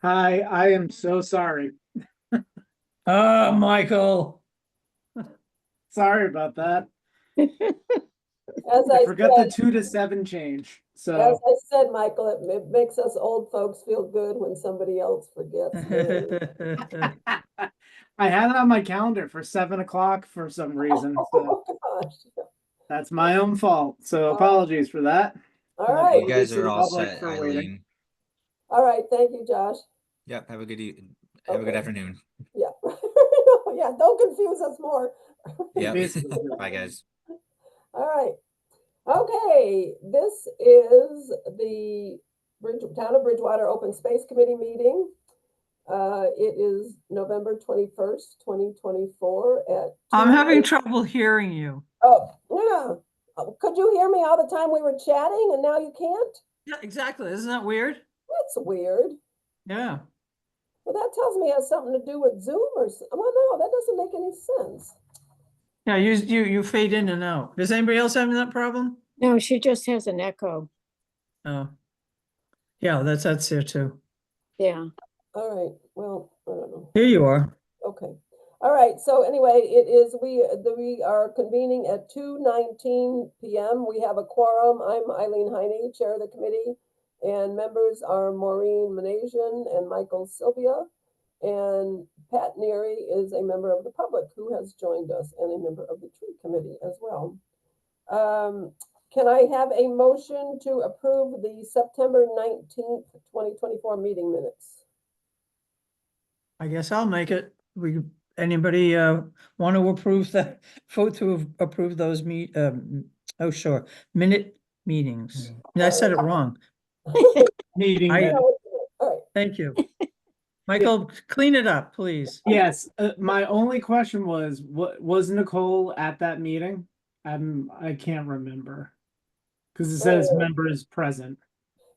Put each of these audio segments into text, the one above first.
Hi, I am so sorry. Michael. Sorry about that. As I I forgot said, the 2 to 7 change. as So I said, Michael, it makes us old folks feel good when somebody else forgets. I had it on my calendar for 7 o'clock for some reason. So Oh, gosh. that's my own fault. So Uh, apologies for that. All And right. You guys apologies to are the all public set, for waiting. Eileen. All right. Thank you, Josh. Yep. Have a good Okay. afternoon. Yeah. Yeah. Don't confuse us more. Yep. Basically. Bye, guys. All right. Okay. This is the Town of Bridgewater Open Space Committee meeting. It is November 21st, 2024 at I'm 2 having trouble hearing you. Oh, yeah. Could you hear me all the time we were chatting and now you can't? Yeah, exactly. Isn't that weird? That's weird. Yeah. Well, that tells me it has something to do with Zoom or well, no, that doesn't make any sense. Yeah, you fade in and out. Does anybody else having that problem? No, she just has an echo. Oh. Yeah, that's there too. Yeah. All right. Well, I don't know. Here you are. Okay. All right. So anyway, it is we are convening at 2:19 p.m. We have a quorum. I'm Eileen Heine, chair of the committee, and members are Maureen Manasian and Michael Sylvia. And Pat Neary is a member of the public who has joined us and a member of the tree committee as well. Can I have a motion to approve the September 19th, 2024 meeting minutes? I guess I'll make it. Anybody want to approve that, vote to approve those oh, sure, minute meetings. I said it wrong. Meeting I- minutes. All right. Thank you. Michael, clean it up, please. Yes, my only question was, what was Nicole at that meeting? I can't remember. Because it says Oh. members present.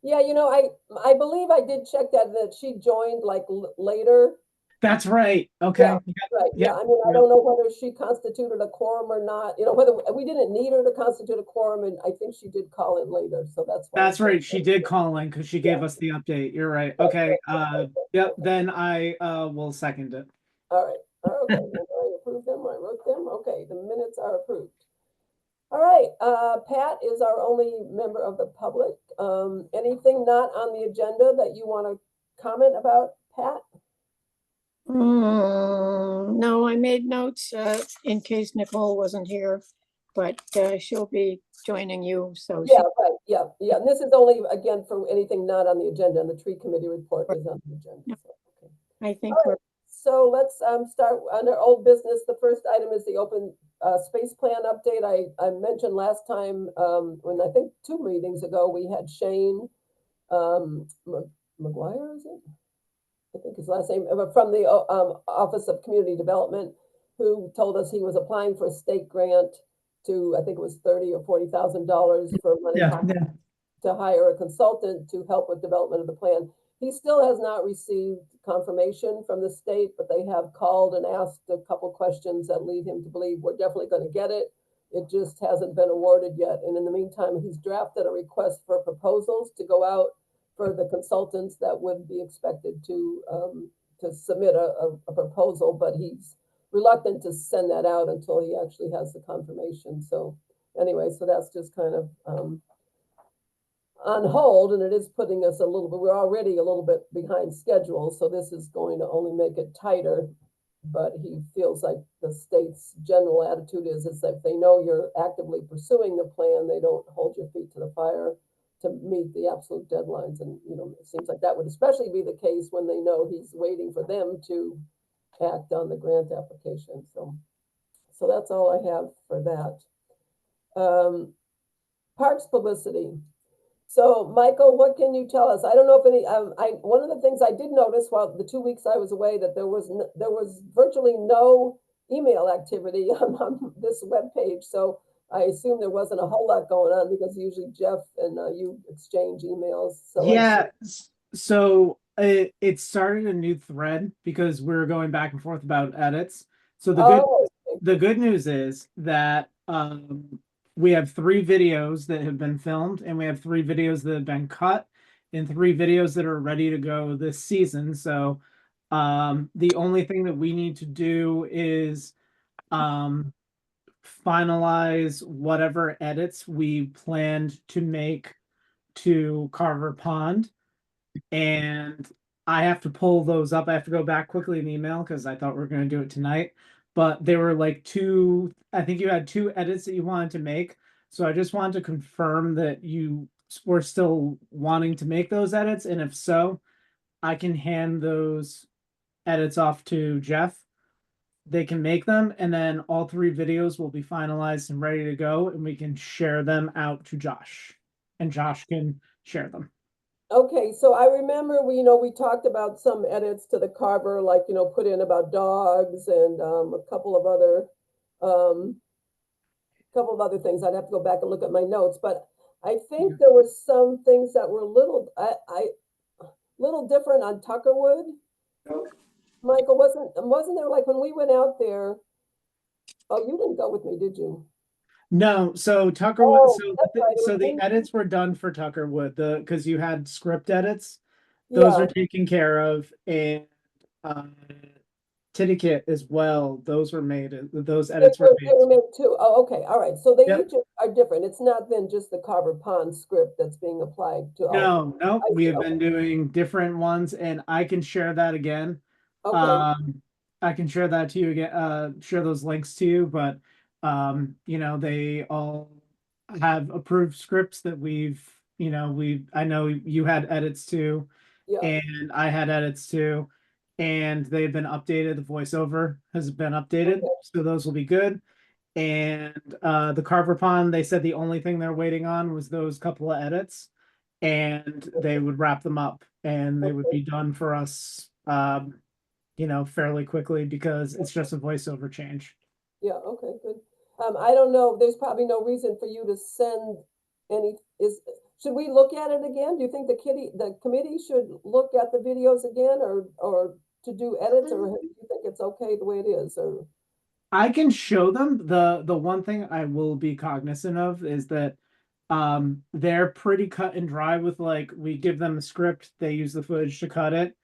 Yeah, I believe I did check that she joined like later. That's right. Okay. Yeah. Right. Yeah, Yeah. I mean, I yeah. don't know whether she constituted a quorum or not. Whether we didn't need her to constitute a quorum, and I think she did call in later. So that's why. That's right. She did call in because she gave us the update. You're right. Okay. Yep. Then I will second it. All right. Okay. I approved them. I wrote them. Okay. The minutes are approved. All right. Pat is our only member of the public. Anything not on the agenda that you want to comment about, Pat? No, I made notes in case Nicole wasn't here, but she'll be joining you. So Yeah, right. Yeah, yeah. And this is only, again, for anything not on the agenda, and the tree committee report is on the agenda. So, okay. I think All right. So let's start under old business. The first item is the open space plan update. I mentioned last time, when I think 2 meetings ago, we had Shane McGuire, is it? I think his last name, from the Office of Community Development, who told us he was applying for a state grant to, I think it was $30,000 or $40,000 for money Yeah. to hire a consultant to help with development of the plan. He still has not received confirmation from the state, but they have called and asked a couple questions that lead him to believe we're definitely going to get it. It just hasn't been awarded yet. And in the meantime, he's drafted a request for proposals to go out for the consultants that would be expected to submit a proposal, but he's reluctant to send that out until he actually has the confirmation. So anyway, so that's just kind of on hold, and it is putting us a little bit, we're already a little bit behind schedule, so this is going to only make it tighter. But he feels like the state's general attitude is that if they know you're actively pursuing the plan, they don't hold your feet to the fire to meet the absolute deadlines. And, it seems like that would especially be the case when they know he's waiting for them to act on the grant application. So that's all I have for that. Parks publicity. So, Michael, what can you tell us? I don't know if any. One of the things I did notice while the 2 weeks I was away that there was virtually no email activity on this webpage. So I assume there wasn't a whole lot going on because usually Jeff and you exchange emails. So Yeah. So it started a new thread because we were going back and forth about edits. So the good news is that we have 3 videos that have been filmed and we have 3 videos that have been cut. and 3 videos that are ready to go this season. So the only thing that we need to do is finalize whatever edits we planned to make to Carver Pond. And I have to pull those up. I have to go back quickly in the email because I thought we were going to do it tonight. But there were like 2, I think you had 2 edits that you wanted to make. So I just wanted to confirm that you were still wanting to make those edits. And if so, I can hand those edits off to Jeff. They can make them, and then all 3 videos will be finalized and ready to go, and we can share them out to Josh, and Josh can share them. Okay, so I remember we talked about some edits to the Carver, like, put in about dogs and a couple of other things. I'd have to go back and look at my notes, but I think there were some things that were little different on Tuckerwood. Michael, wasn't there, like, when we went out there? Oh, you didn't go with me, did you? No, so Tuckerwood, Oh, so that's right, it so was the in- edits were done for Tuckerwood, because you had script edits. Those Yeah, are taken care of, and Tiddicate as well. Those were made. Those they edits were were, they were made. made too. Oh, okay, all right. So they Yep. each are different. It's not then just the Carver Pond script that's being applied to all. No, I we see, have been doing different ones, and I can share that again. Okay, I can share that to you again, share those links to you, but they all have approved scripts that I know you had edits to, yeah, and I had edits too, and they've been updated. The voiceover has been updated, Okay. so those will be good. And the Carver Pond, they said the only thing they're waiting on was those couple of edits, and they would wrap them up, and they would be done for us, fairly quickly, because it's just a voiceover change. yeah, okay, good. I don't know, there's probably no reason for you to send should we look at it again? Do you think the committee should look at the videos again, or to do edits, or do you think it's okay the way it is, or? I can show them. The one thing I will be cognizant of is that they're pretty cut and dry with, like, we give them the script, they use the footage to cut it,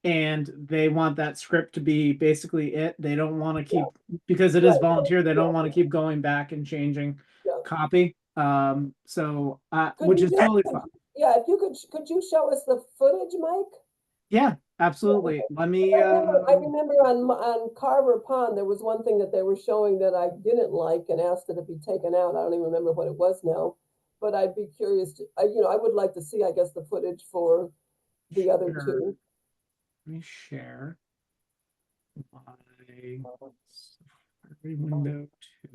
and they want that script to be basically it. They don't want to keep, because it is Right, volunteer, they don't yeah. want to keep going back and changing Yeah. copy. So Could which you is just- totally fine. Yeah, if you could you show us the footage, Mike? Yeah, absolutely. Let me I remember on Carver Pond, there was one thing that they were showing that I didn't like and asked that it be taken out. I don't even remember what it was now, but I'd be curious I would like to see, I guess, the footage for the other Sure. 2. Let me share my Safari window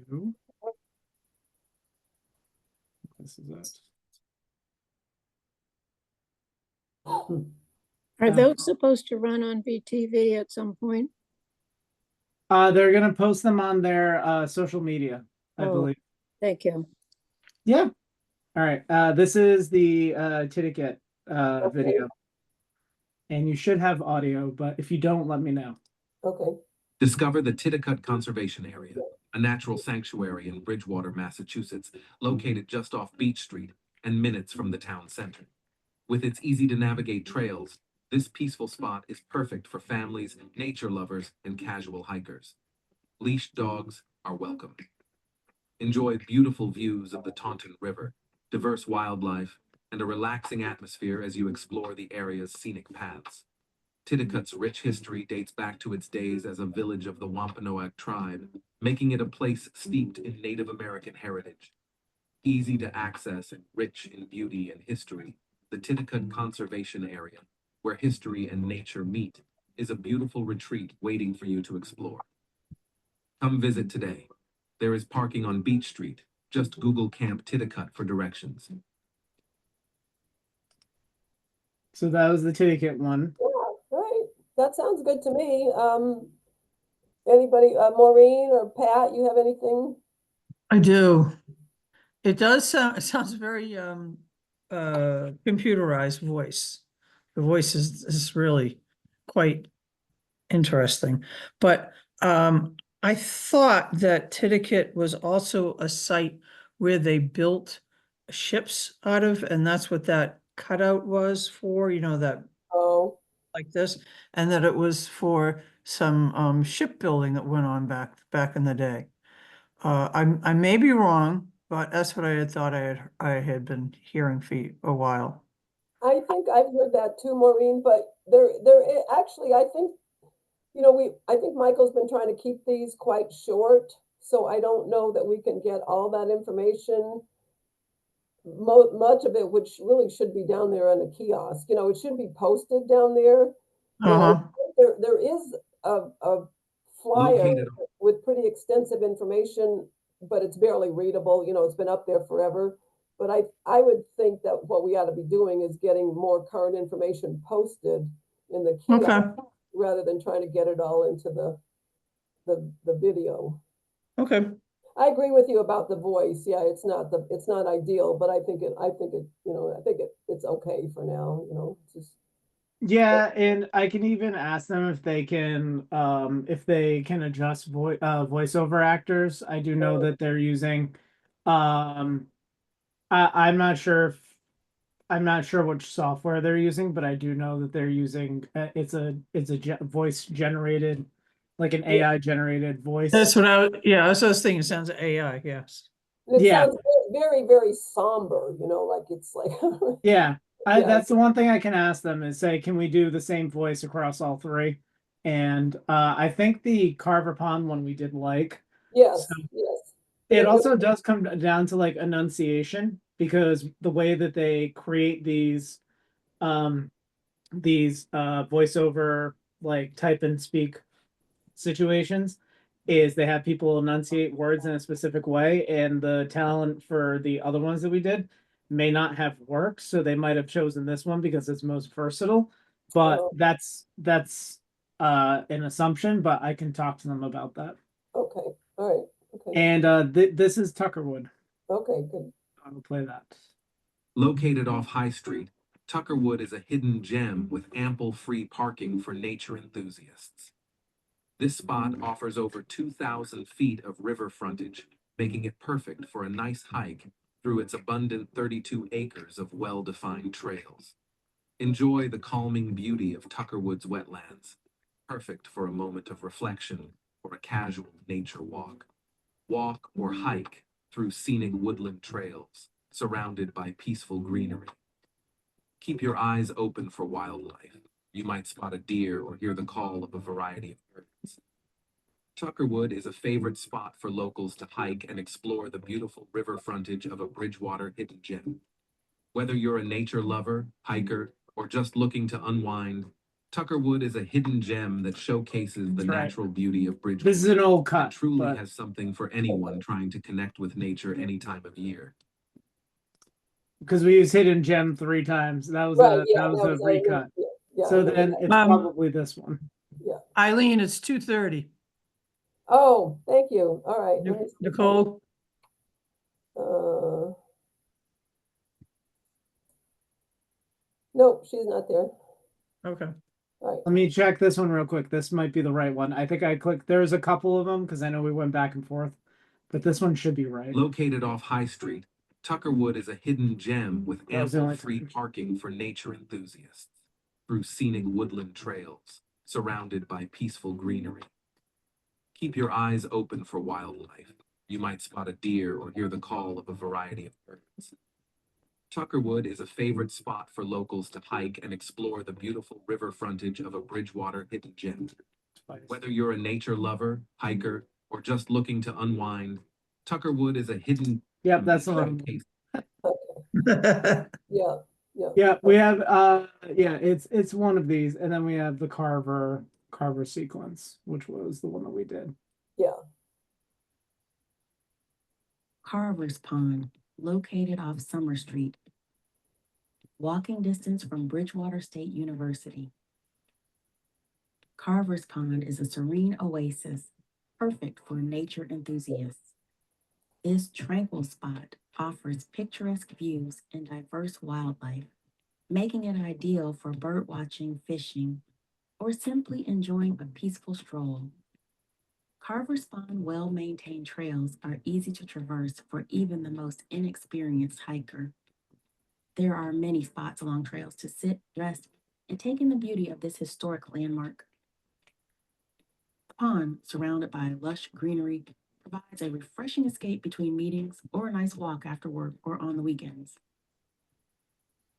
2. This is it. Are those supposed to run on VTV at some point? They're gonna post them on their social media, I Oh. believe. Thank you. Yeah. All right. This is the Tiddicate Okay. video. And you should have audio, but if you don't, let me know. Okay, Discover the Tiddicute Conservation Area, a natural sanctuary in Bridgewater, Massachusetts, located just off Beach Street and minutes from the town center. With its easy-to-navigate trails, this peaceful spot is perfect for families, nature lovers, and casual hikers. Leashed dogs are welcome. Enjoy beautiful views of the Taunton River, diverse wildlife, and a relaxing atmosphere as you explore the area's scenic paths. Tiddicute's rich history dates back to its days as a village of the Wampanoag tribe, making it a place steeped in Native American heritage. Easy to access and rich in beauty and history, the Tiddicute Conservation Area, where history and nature meet, is a beautiful retreat waiting for you to explore. Come visit today. There is parking on Beach Street. Just Google Camp Tiddicute for directions. So that was the Tiddicate one. yeah, right. That sounds good to me. Anybody, Maureen or Pat, you have anything? I do. It sounds very computerized voice. The voice is really quite interesting. But I thought that Tiddicute was also a site where they built ships out of, and that's what that cutout was for, you know, that, Oh, like this, and that it was for some shipbuilding that went on back in the day. I may be wrong, but that's what I had thought I had been hearing for a while. I think I've heard that too, Maureen, but actually, I think, I think Michael's been trying to keep these quite short, so I don't know that we can get all that information. Much of it, which really should be down there on the kiosk, it should be posted down there. And I Uh-huh, think there is a flyer Located with pretty extensive information, but it's barely readable, it's been up there forever. But I would think that what we ought to be doing is getting more current information posted in the okay, kiosk rather than trying to get it all into the video. okay. I agree with you about the voice. Yeah, it's not ideal, but I think it's okay for now, it's just. Yeah, and I can even ask them if they can adjust voiceover actors. I do know that they're using I'm not sure if I'm not sure which software they're using, but I do know that they're using voice generated, like an AI generated voice. That's what that's what I was thinking, it sounds AI, yes. And it Yeah. sounds very, very somber, like it's like. Yeah, Yeah. that's the one thing I can ask them is say, can we do the same voice across all three? And I think the Carver Pond one we did like. Yes, So yes. it also does come down to like enunciation because the way that they create these voiceover like type and speak situations is they have people enunciate words in a specific way, and the talent for the other ones that we did may not have worked, so they might have chosen this one because it's most versatile. But Oh. that's an assumption, but I can talk to them about that. Okay, all right, okay, And this is Tuckerwood. okay, good. I'll play that. Located off High Street, Tuckerwood is a hidden gem with ample free parking for nature enthusiasts. This spot offers over 2,000 feet of river frontage, making it perfect for a nice hike through its abundant 32 acres of well-defined trails. Enjoy the calming beauty of Tuckerwood's wetlands, perfect for a moment of reflection or a casual nature walk. Walk or hike through scenic woodland trails, surrounded by peaceful greenery. Keep your eyes open for wildlife. You might spot a deer or hear the call of a variety of birds. Tuckerwood is a favorite spot for locals to hike and explore the beautiful river frontage of a Bridgewater hidden gem. Whether you're a nature lover, hiker, or just looking to unwind, Tuckerwood is a hidden gem that showcases the That's right. natural beauty of Bridgewater. This is an old It cut, truly but has something for anyone trying to connect with nature any time of year. because we used Hidden Gem 3 times. That was Right, a yeah, that was a recut. yeah, I So remember then that. it's probably this one. Eileen, it's 2:30. Oh, thank you, all right. let me see. Nicole, Nope, she's not there, okay. all right. Let me check this one real quick. This might be the right one. I think I clicked. There's a couple of them because I know we went back and forth, but this one should be right. Located off High Street, Tuckerwood is a hidden gem with That was the ample only free time. parking for nature enthusiasts through scenic woodland trails, surrounded by peaceful greenery. Keep your eyes open for wildlife. You might spot a deer or hear the call of a variety of birds. Tuckerwood is a favorite spot for locals to hike and explore the beautiful river frontage of a Bridgewater hidden gem. Whether you're a nature lover, hiker, or just looking to unwind, Tuckerwood is a hidden Yep, that's the one. showcase. Yeah, Yeah, we have it's one of these, and then we have the Carver sequence, which was the one that we did. yeah, Carver's Pond, located off Summer Street. Walking distance from Bridgewater State University. Carver's Pond is a serene oasis, perfect for nature enthusiasts. This tranquil spot offers picturesque views and diverse wildlife, making it ideal for bird watching, fishing, or simply enjoying a peaceful stroll. Carver's Pond well-maintained trails are easy to traverse for even the most inexperienced hiker. There are many spots along trails to sit, rest, and take in the beauty of this historic landmark. The pond, surrounded by lush greenery, provides a refreshing escape between meetings or a nice walk after work or on the weekends.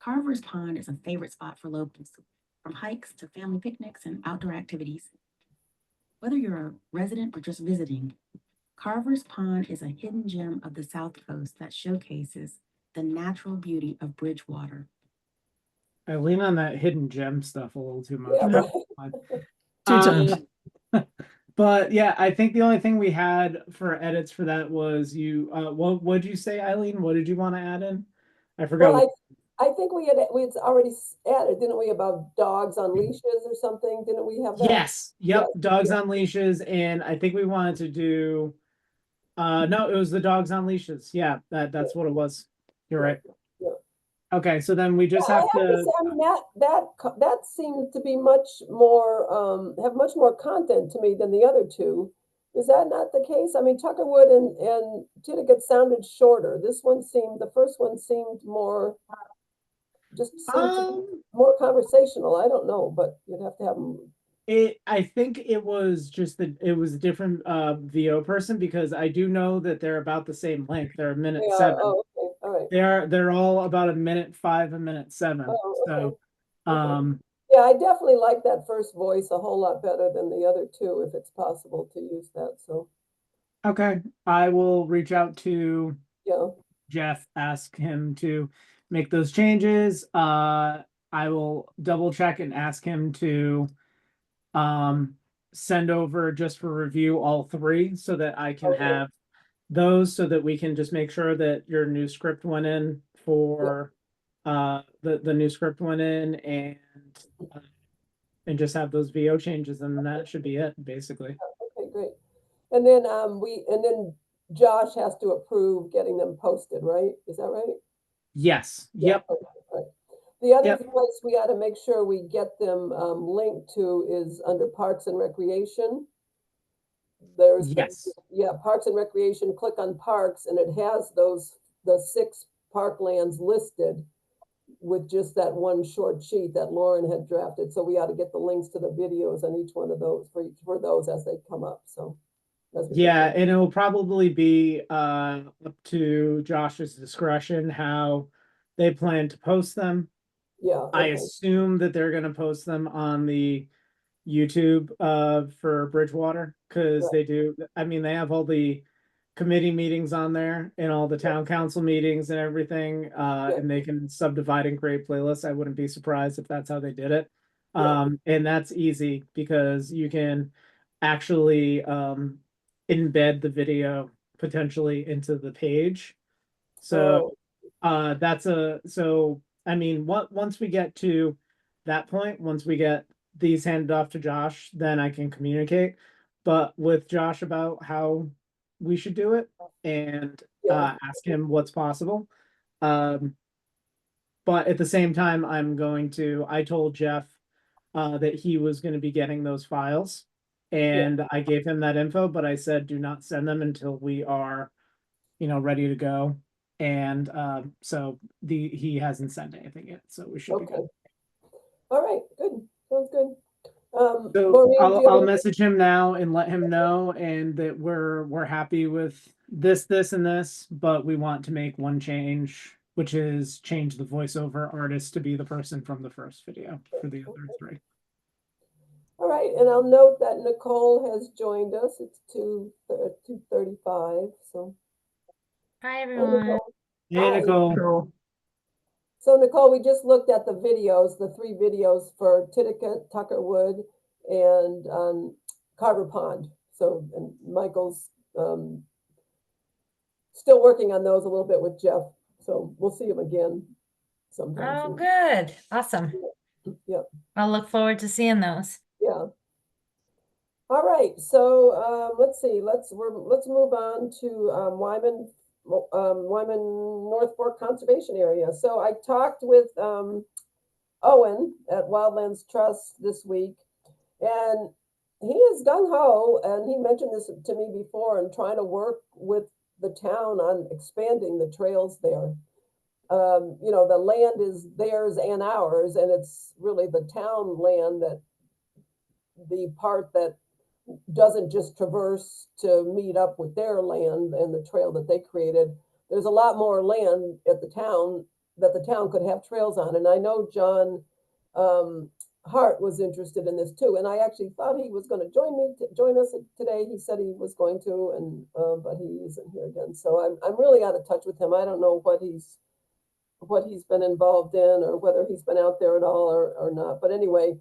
Carver's Pond is a favorite spot for locals, from hikes to family picnics and outdoor activities. Whether you're a resident or just visiting, Carver's Pond is a hidden gem of the South Coast that showcases the natural beauty of Bridgewater. I lean on that hidden gem stuff a little too much. Yeah, but right. Two times. But yeah, I think the only thing we had for edits for that was you, what'd you say, Eileen? What did you want to add in? I forgot. Well, I think we had already added, didn't we, about dogs on leashes or something? Didn't we have that? Yes, yep, Yes, dogs yeah. on leashes, and I think we wanted to do, no, it was the dogs on leashes. Yeah, that's what it was. You're Yeah, right. yeah. Okay, so then we just I have have to to, say, I mean, that seemed to be much more, have much more content to me than the other two. Is that not the case? I mean, Tuckerwood and Titicut sounded shorter. The first one seemed more, just seemed to be more conversational. I don't know, but you'd have to have them. I think it was just it was a different VO person, because I do know that they're about the same length. They're a minute They are, 7. oh, okay, all right. They're all about a minute 5, a minute 7. Oh, So, okay. Okay. um, Yeah, I definitely like that first voice a whole lot better than the other two, if it's possible to use that, so, okay, I will reach out to yeah. Jeff, ask him to make those changes. I will double check and ask him to send over just for review all 3, so that I can Okay. have those, so that we can just make sure that your new script went in for the new script went in, and just have those VO changes, and that should be it, basically. Okay, great. And then Josh has to approve getting them posted, right? Is that right? Yes, Yeah, yep, okay, right. The other Yep. place we ought to make sure we get them linked to is under Parks and Recreation. There's yes, yeah, Parks and Recreation, click on Parks, and it has the 6 parklands listed with just that one short sheet that Lauren had drafted. So we ought to get the links to the videos on each one of those for those as they come up, so. as we get yeah, them. and it'll probably be up to Josh's discretion how they plan to post them. Yeah, I okay, assume that they're gonna post them on the YouTube for Bridgewater, because Right. they do, I mean, they have all the committee meetings on there and all the town council meetings and everything, and they can subdivide and create playlists. I wouldn't be surprised if that's how they did it. Yeah. And that's easy, because you can actually embed the video potentially into the page. So so I mean, once we get to that point, once we get these handed off to Josh, then I can communicate. But with Josh about how we should do it, and Yeah. ask him what's possible. But at the same time, I told Jeff that he was going to be getting those files, and I gave him that info, but I said, do not send them until we are, ready to go. And so he hasn't sent anything yet, so we should be Okay. good. All right, good, sounds good. So Maureen, do I'll you have I'll any- message him now and let him know, and that we're happy with this, and this, but we want to make one change, which is change the voiceover artist to be the person from the first video for the other 3. All right, and I'll note that Nicole has joined us. It's 2:35, so. Hi, Hi, everyone. Nicole. Hey, Hi. Nicole. Cool. So Nicole, we just looked at the videos, the 3 videos for Titicut, Tuckerwood, and Carver Pond. So, and Michael's still working on those a little bit with Jeff. So we'll see him again sometime Oh, soon. good. Awesome. Yep. I'll look forward to seeing those. Yeah. All right, so let's see, let's move on to Wyman North Fork Conservation Area. So I talked with Owen at Wildlands Trust this week, and he is gung ho, and he mentioned this to me before, and trying to work with the town on expanding the trails there. you know, the land is theirs and ours, and it's really the town land that the part that doesn't just traverse to meet up with their land and the trail that they created. There's a lot more land at the town that the town could have trails on. And I know John Hart was interested in this too. And I actually thought he was going to join us today. He said he was going to, and but he isn't here again. So I'm really out of touch with him. I don't know what he's been involved in, or whether he's been out there at all or not. But anyway,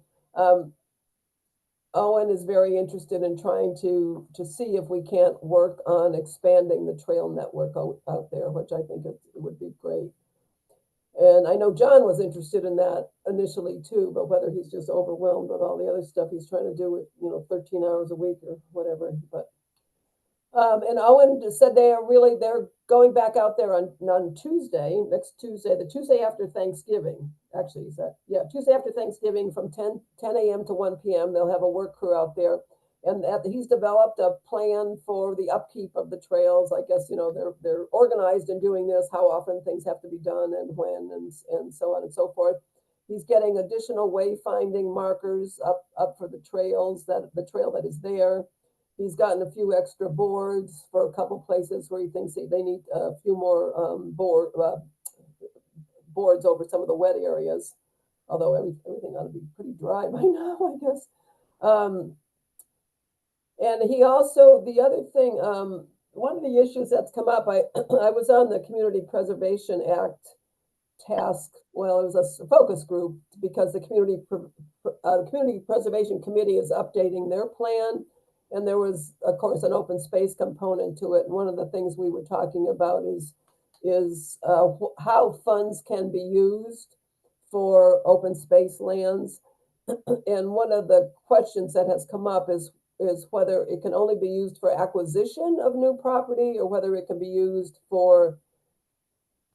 Owen is very interested in trying to see if we can't work on expanding the trail network out there, which I think it would be great. And I know John was interested in that initially too, but whether he's just overwhelmed with all the other stuff he's trying to do with, 13 hours a week or whatever. But and Owen just said they're going back out there on Tuesday, next Tuesday, the Tuesday after Thanksgiving. Actually, Tuesday after Thanksgiving from 10 a.m. to 1 p.m. They'll have a work crew out there. And he's developed a plan for the upkeep of the trails. I guess, they're organized in doing this, how often things have to be done and when and so on and so forth. He's getting additional wayfinding markers up for the trail that is there. He's gotten a few extra boards for a couple places where he thinks they need a few more boards over some of the wet areas, although everything ought to be pretty dry by now, I guess. And he also, the other thing, one of the issues that's come up, I was on the Community Preservation Act task. Well, it was a focus group because the Community Preservation Committee is updating their plan. And there was, of course, an open space component to it. And one of the things we were talking about is how funds can be used for open space lands. And one of the questions that has come up is whether it can only be used for acquisition of new property or whether it can be used for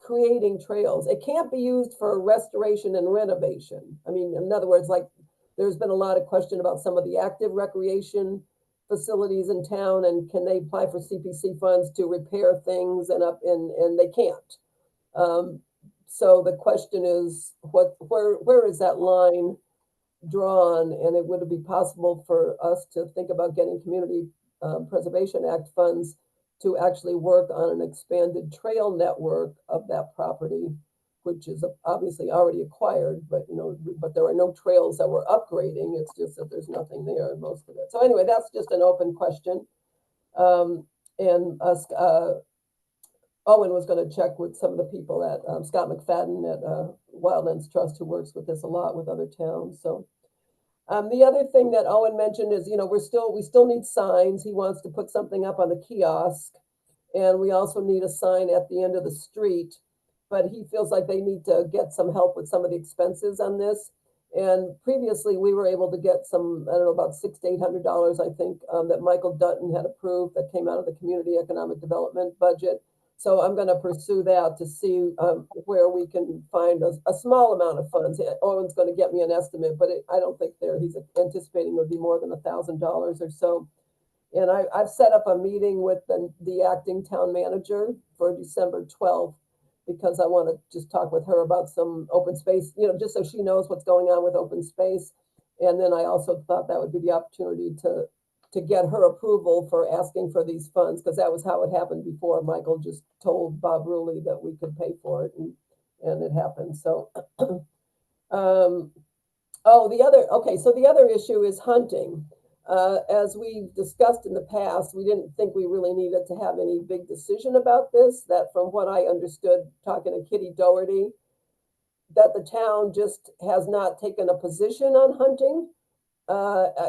creating trails. It can't be used for restoration and renovation. I mean, in other words, like there's been a lot of question about some of the active recreation facilities in town, and can they apply for CPC funds to repair things and they can't. So the question is, where is that line drawn? And would it be possible for us to think about getting Community Preservation Act funds to actually work on an expanded trail network of that property, which is obviously already acquired, but but there are no trails that we're upgrading. It's just that there's nothing there in most of it. So anyway, that's just an open question. Owen was going to check with some of the people at Scott McFadden at Wildlands Trust, who works with this a lot with other towns. So the other thing that Owen mentioned is, we still need signs. He wants to put something up on the kiosk, and we also need a sign at the end of the street. But he feels like they need to get some help with some of the expenses on this. And previously we were able to get some, I don't know, about $600 to $800, I think, that Michael Dutton had approved that came out of the Community Economic Development budget. So I'm going to pursue that to see where we can find a small amount of funds. Owen's going to get me an estimate, but I don't think he's anticipating it would be more than $1,000 or so. And I've set up a meeting with the acting town manager for December 12th, because I want to just talk with her about some open space, just so she knows what's going on with open space. And then I also thought that would be the opportunity to get her approval for asking for these funds, because that was how it happened before. Michael just told Bob Ruley that we could pay for it, and it happened. So, so the other issue is hunting. As we discussed in the past, we didn't think we really needed to have any big decision about this. That from what I understood, talking to Kitty Doherty, that the town just has not taken a position on hunting,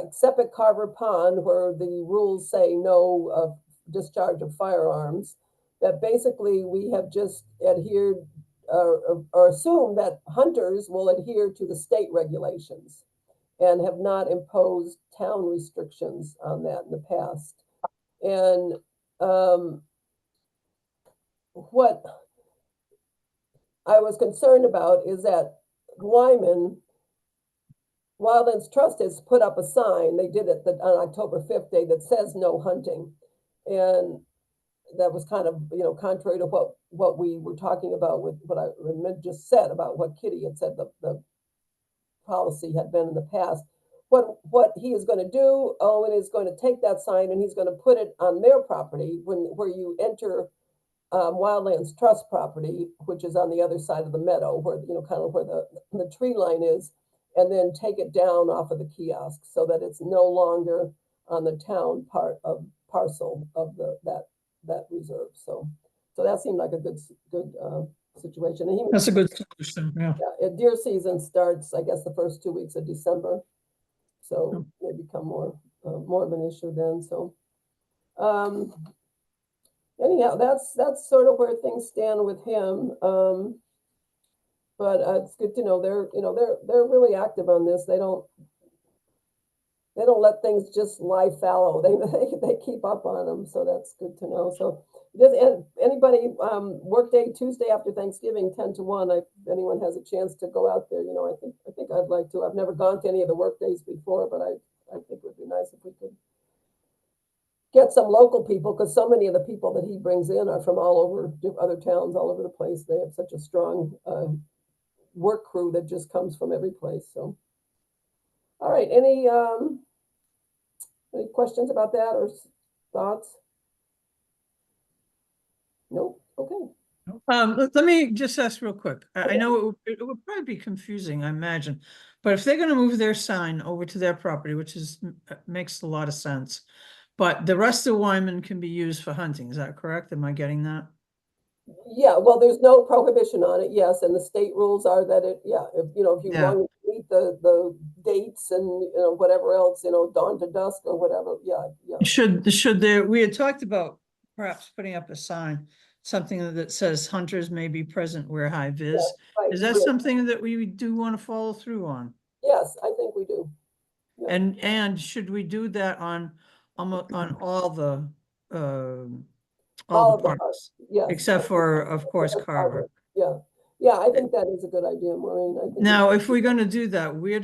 except at Carver Pond, where the rules say no discharge of firearms. That basically we have just adhered or assumed that hunters will adhere to the state regulations and have not imposed town restrictions on that in the past. And what I was concerned about is that Wildlands Trust has put up a sign. They did it on October 5th day that says no hunting. And that was kind of, contrary to what we were talking about with what I just said about what Kitty had said, the policy had been in the past. What he is going to do, Owen is going to take that sign and he's going to put it on their property where you enter Wildlands Trust property, which is on the other side of the meadow, where, kind of where the tree line is, and then take it down off of the kiosk so that it's no longer on the town parcel of that reserve. So that seemed like a good situation. And That's a good solution, yeah. deer season starts, I guess, the first 2 weeks of December. So may become more of an issue then. So anyhow, that's sort of where things stand with him. But it's good to know they're really active on this. They don't let things just lie fallow. They keep up on them. So that's good to know. So does anybody workday Tuesday after Thanksgiving 10 to 1? If anyone has a chance to go out there, I think I'd like to. I've never gone to any of the work days before, but I think it would be nice if we could get some local people, because so many of the people that he brings in are from all over other towns, all over the place. They have such a strong work crew that just comes from every place. So, all right, any questions about that or thoughts? Nope. Okay. Let me just ask real quick. I know it would probably be confusing, I imagine, but if they're gonna move their sign over to their property, which makes a lot of sense, but the rest of Wyman can be used for hunting, is that correct? Am I getting that? Yeah, well, there's no prohibition on it, yes, and the state rules are that if you Yeah. want to meet the dates and, whatever else, dawn to dusk or whatever, yeah. Should there, we had talked about perhaps putting up a sign, something that says hunters may be present where high vis. Right, Is that yeah. something that we do want to follow through on? Yes, I think we do. Yeah. And should we do that on all the All of the parks? parks, yes. Except for, of course, Except Carver. Yeah, I think that is a good idea, Maureen. I think Now, if we're gonna do that, do we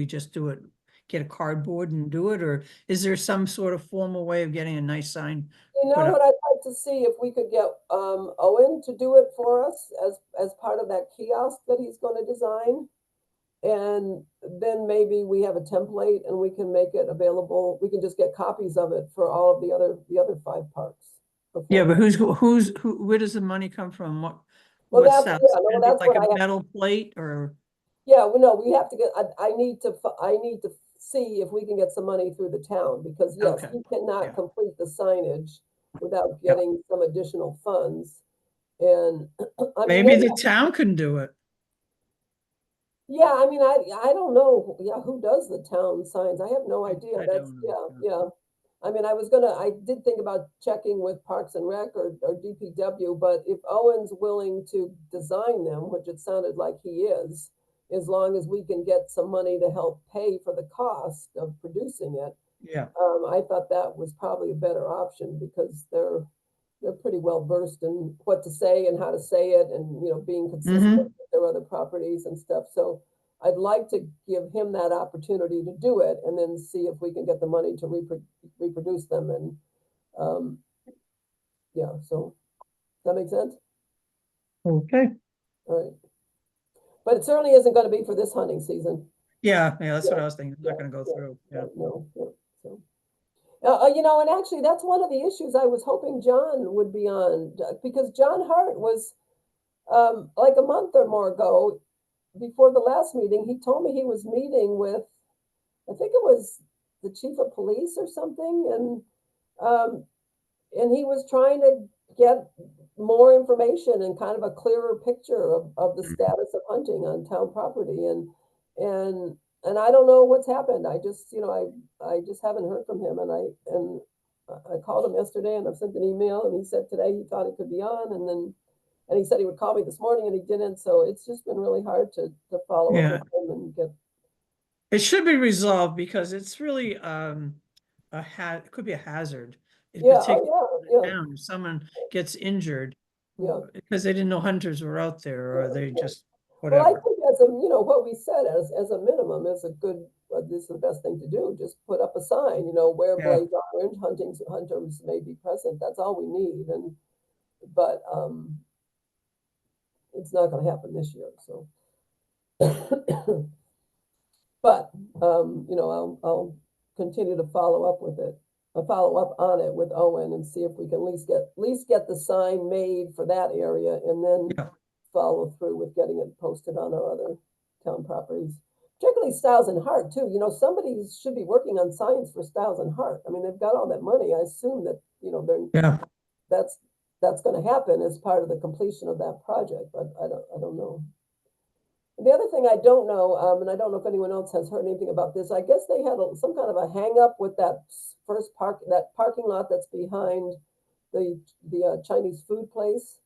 just do it, get a cardboard and do it, or is there some sort of formal way of getting a nice sign? what I'd like to see if we could get Owen to do it for us as part of that kiosk that he's going to design. And then maybe we have a template and we can make it available. We can just get copies of it for all of the other 5 parks. Yeah, but where does the money come from? Well, What's that's- that? yeah, no, that's Like what I a have- metal plate or? Yeah, well, no, we have to get, I need to see if we can get some money through the town, because yes, Okay, he cannot yeah. complete the signage without getting some additional funds. And I mean, Maybe the town can do it. yeah, I mean, I don't know, who does the town signs? I have no idea. I That's, don't know, yeah. I mean, I did think about checking with Parks and Rec or DPW, but if Owen's willing to design them, which it sounded like he is, as long as we can get some money to help pay for the cost of producing it, Yeah, I thought that was probably a better option, because they're pretty well versed in what to say and how to say it, and being consistent with their other properties and stuff. So I'd like to give him that opportunity to do it, and then see if we can get the money to reproduce them. And so does that make sense? okay. All right. But it certainly isn't going to be for this hunting season. Yeah, that's what Yeah, I was thinking. It's not gonna go yeah, through, yeah. No, yeah, so. And actually, that's one of the issues I was hoping John would be on, because John Hart was, like a month or more ago, before the last meeting, he told me he was meeting with, I think it was the chief of police or something, and he was trying to get more information and kind of a clearer picture of the status of hunting on town property, and I don't know what's happened. I just, I just haven't heard from him, and I called him yesterday and I've sent an email, and he said today he thought he could be on, and he said he would call me this morning and he didn't. So it's just been really hard to follow up Yeah. with him and get. It should be resolved because it's really, it could be a hazard. In Yeah, particular, yeah, the town, if someone gets injured. Yeah. Because they didn't know hunters were out there, or they just, Well, I whatever. think that's as a, you know, what we said as a minimum is a good, this is the best thing to do. Just put up a sign, you know, where Yeah. blades orange, hunters may be present. That's all we need. But it's not going to happen this year. So, but you know, I'll continue to follow up with it. I'll follow up on it with Owen and see if we can at least get the sign made for that area, and then Yeah. follow through with getting it posted on our other town properties, particularly Styles and Hart too. You know, somebody should be working on signs for Styles and Hart. I mean, they've got all that money. I assume that, you know, Yeah, that's going to happen as part of the completion of that project, but I don't know. The other thing I don't know, and I don't know if anyone else has heard anything about this, I guess they had some kind of a hang up with that that parking lot that's behind the Chinese food place.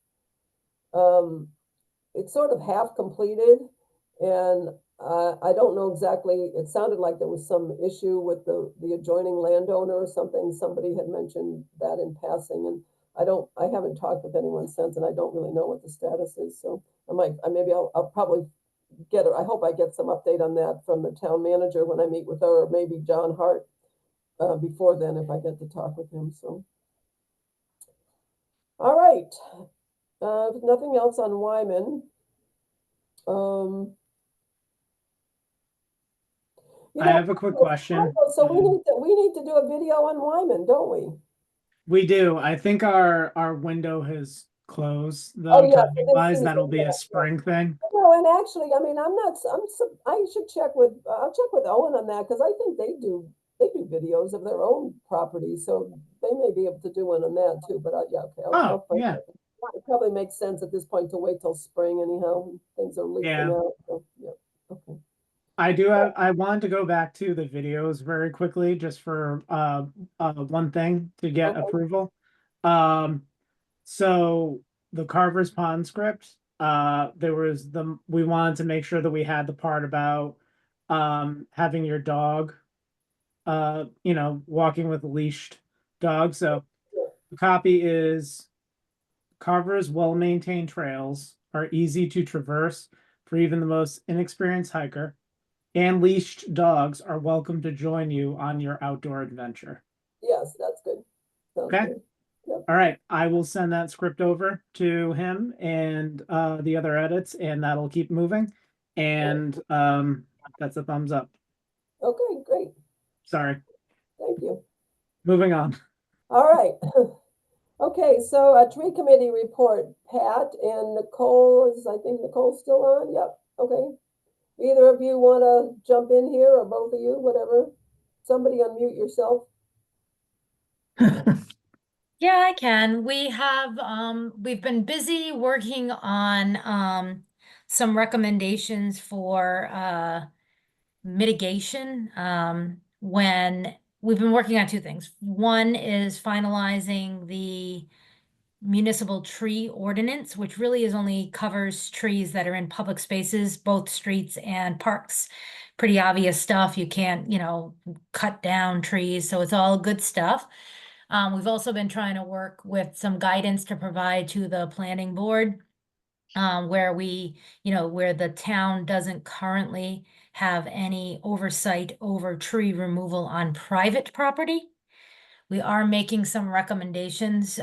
It's sort of half completed, and I don't know exactly. It sounded like there was some issue with the adjoining landowner or something. Somebody had mentioned that in passing, and I haven't talked with anyone since, and I don't really know what the status is. So maybe I'll probably I hope I get some update on that from the town manager when I meet with her, or maybe John Hart before then if I get to talk with him. So, all right. If nothing else on Wyman. You I know, have a quick question. so we need to do a video on Wyman, don't we? We do. I think our window has closed Oh, though. yeah, Timing for this wise, season, that'll be yeah, a yeah. spring thing. No, and actually, I mean, I should check with, I'll check with Owen on that, because I think they do videos of their own property, so they may be able to do one on that too, but yeah, okay. Oh, yeah. It probably makes sense at this point to wait till spring anyhow, things are leaking Yeah. out, so, yeah, okay. I wanted to go back to the videos very quickly just for one thing to get Okay. approval. So the Carver's Pond script, we wanted to make sure that we had the part about having your dog you know, walking with a leashed dog. So the copy is Carver's well-maintained trails are easy to traverse for even the most inexperienced hiker, and leashed dogs are welcome to join you on your outdoor adventure. Yes, that's good. Sounds Okay. good. All right, I will send that script over to him and the other edits, and that'll keep moving. And that's a thumbs up. Okay, great, Sorry, thank you. moving on. All right. Okay, so a tree committee report, Pat and Nicole, I think Nicole's still on? Yep, okay. Either of you want to jump in here, or both of you, whatever? Somebody unmute yourself. Yeah, I can. We've been busy working on, some recommendations for, mitigation. When we've been working on two things. One is finalizing the municipal tree ordinance, which really only covers trees that are in public spaces, both streets and parks. Pretty obvious stuff. You can't, cut down trees, so it's all good stuff. We've also been trying to work with some guidance to provide to the planning board, where where the town doesn't currently have any oversight over tree removal on private property. We are making some recommendations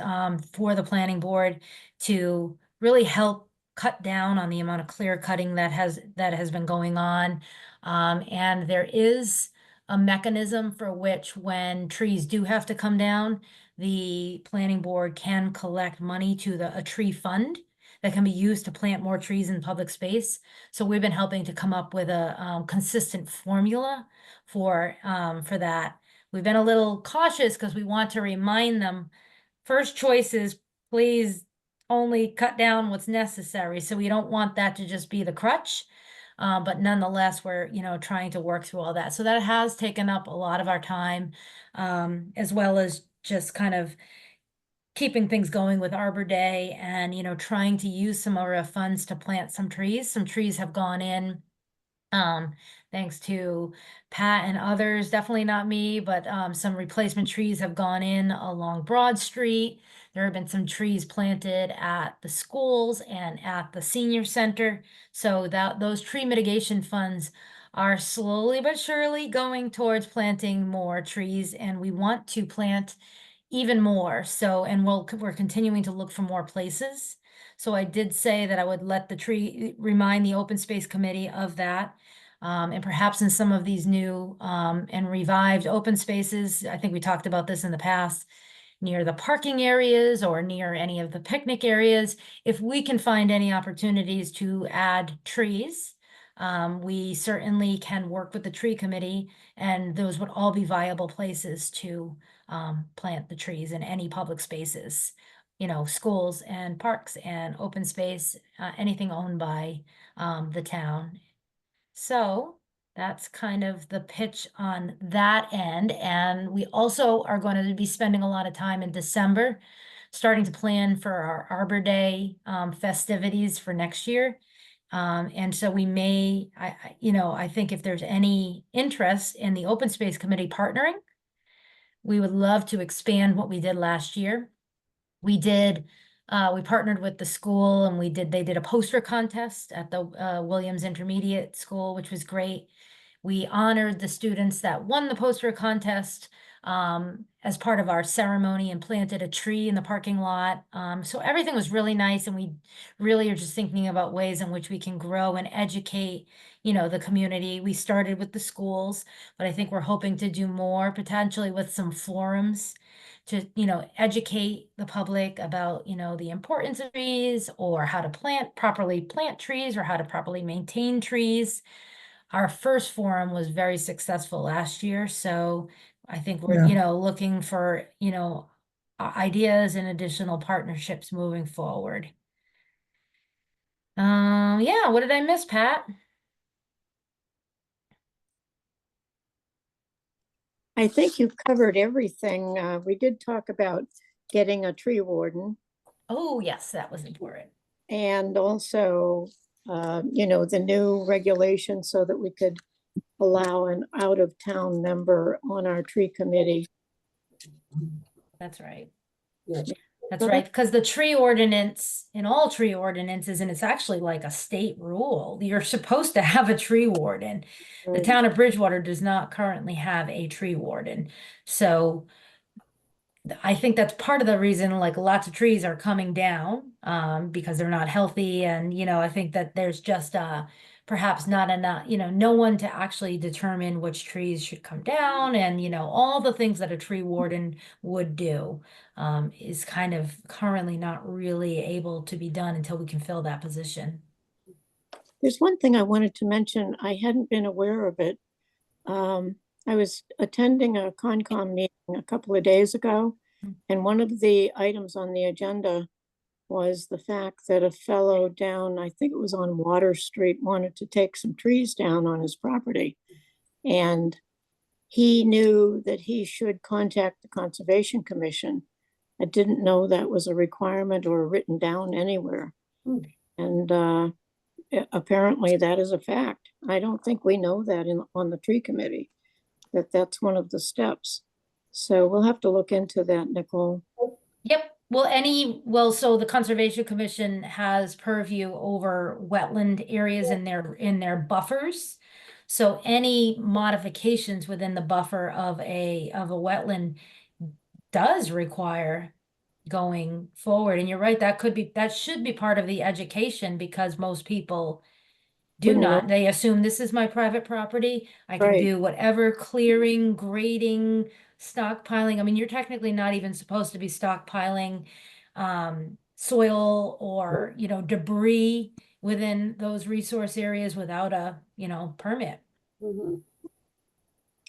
for the planning board to really help cut down on the amount of clear cutting that has been going on. And there is a mechanism for which, when trees do have to come down, the planning board can collect money to a tree fund that can be used to plant more trees in public space. So we've been helping to come up with a consistent formula for that. We've been a little cautious because we want to remind them, first choice is please only cut down what's necessary. So we don't want that to just be the crutch. But nonetheless, we're, trying to work through all that. So that has taken up a lot of our time, as well as just kind of keeping things going with Arbor Day and, trying to use some of our funds to plant some trees. Some trees have gone in Thanks to Pat and others, definitely not me, but some replacement trees have gone in along Broad Street. There have been some trees planted at the schools and at the senior center. So that those tree mitigation funds are slowly but surely going towards planting more trees, and we want to plant even more. So, and we're continuing to look for more places. So I did say that I would let remind the open space committee of that. And perhaps in some of these new and revived open spaces, I think we talked about this in the past, near the parking areas or near any of the picnic areas, if we can find any opportunities to add trees, we certainly can work with the tree committee, and those would all be viable places to plant the trees in any public spaces, you know, schools and parks and open space, anything owned by the town. So that's kind of the pitch on that end. And we also are going to be spending a lot of time in December, starting to plan for our Arbor Day festivities for next year. And so we may, I think if there's any interest in the Open Space Committee partnering, we would love to expand what we did last year. We partnered with the school, and they did a poster contest at the Williams Intermediate School, which was great. We honored the students that won the poster contest as part of our ceremony, and planted a tree in the parking lot. So everything was really nice, and we really are just thinking about ways in which we can grow and educate, the community. We started with the schools, but I think we're hoping to do more, potentially with some forums to, educate the public about, the importance of trees, or how to properly plant trees, or how to properly maintain trees. Our first forum was very successful last year, so I think we're, looking for, ideas and additional partnerships moving forward. Yeah, what did I miss, Pat? I think you covered everything. We did talk about getting a tree warden, Oh, yes, that was important. and also, the new regulation so that we could allow an out-of-town member on our tree committee. That's right. Yeah. That's Well, right, because the tree ordinance, in all tree ordinances, and it's actually like a state rule, you're supposed to have a tree warden. The Right. town of Bridgewater does not currently have a tree warden. So I think that's part of the reason, like, lots of trees are coming down, because they're not healthy. And, I think that there's just, perhaps not enough, no one to actually determine which trees should come down, and, all the things that a tree warden would do, is kind of currently not really able to be done until we can fill that position. There's one thing I wanted to mention. I hadn't been aware of it. I was attending a Concom meeting a couple of days ago, and one of the items on the agenda was the fact that a fellow down, I think it was on Water Street, wanted to take some trees down on his property. And he knew that he should contact the Conservation Commission. I didn't know that was a requirement or written down anywhere. And apparently that is a fact. I don't think we know that on the tree committee, that's one of the steps. So we'll have to look into that, Nicole. Yep. So the Conservation Commission has purview over wetland areas in their buffers. So any modifications within the buffer of a wetland does require going forward. And you're right, that should be part of the education, because most people do Wouldn't know. not. They assume this is my private property. I can Right. do whatever clearing, grading, stockpiling. I mean, you're technically not even supposed to be stockpiling soil or, debris within those resource areas without a, permit. Mhm.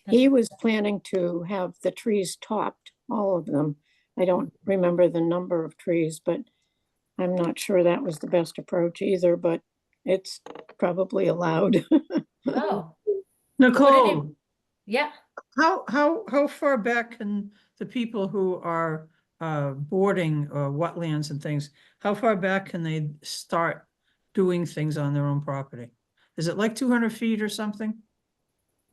He was planning to have the trees topped, all of them. I don't remember the number of trees, but I'm not sure that was the best approach either, but it's probably allowed. Oh, Nicole, yeah. how far back can the people who are boarding wetlands and things, how far back can they start doing things on their own property? Is it like 200 feet or something?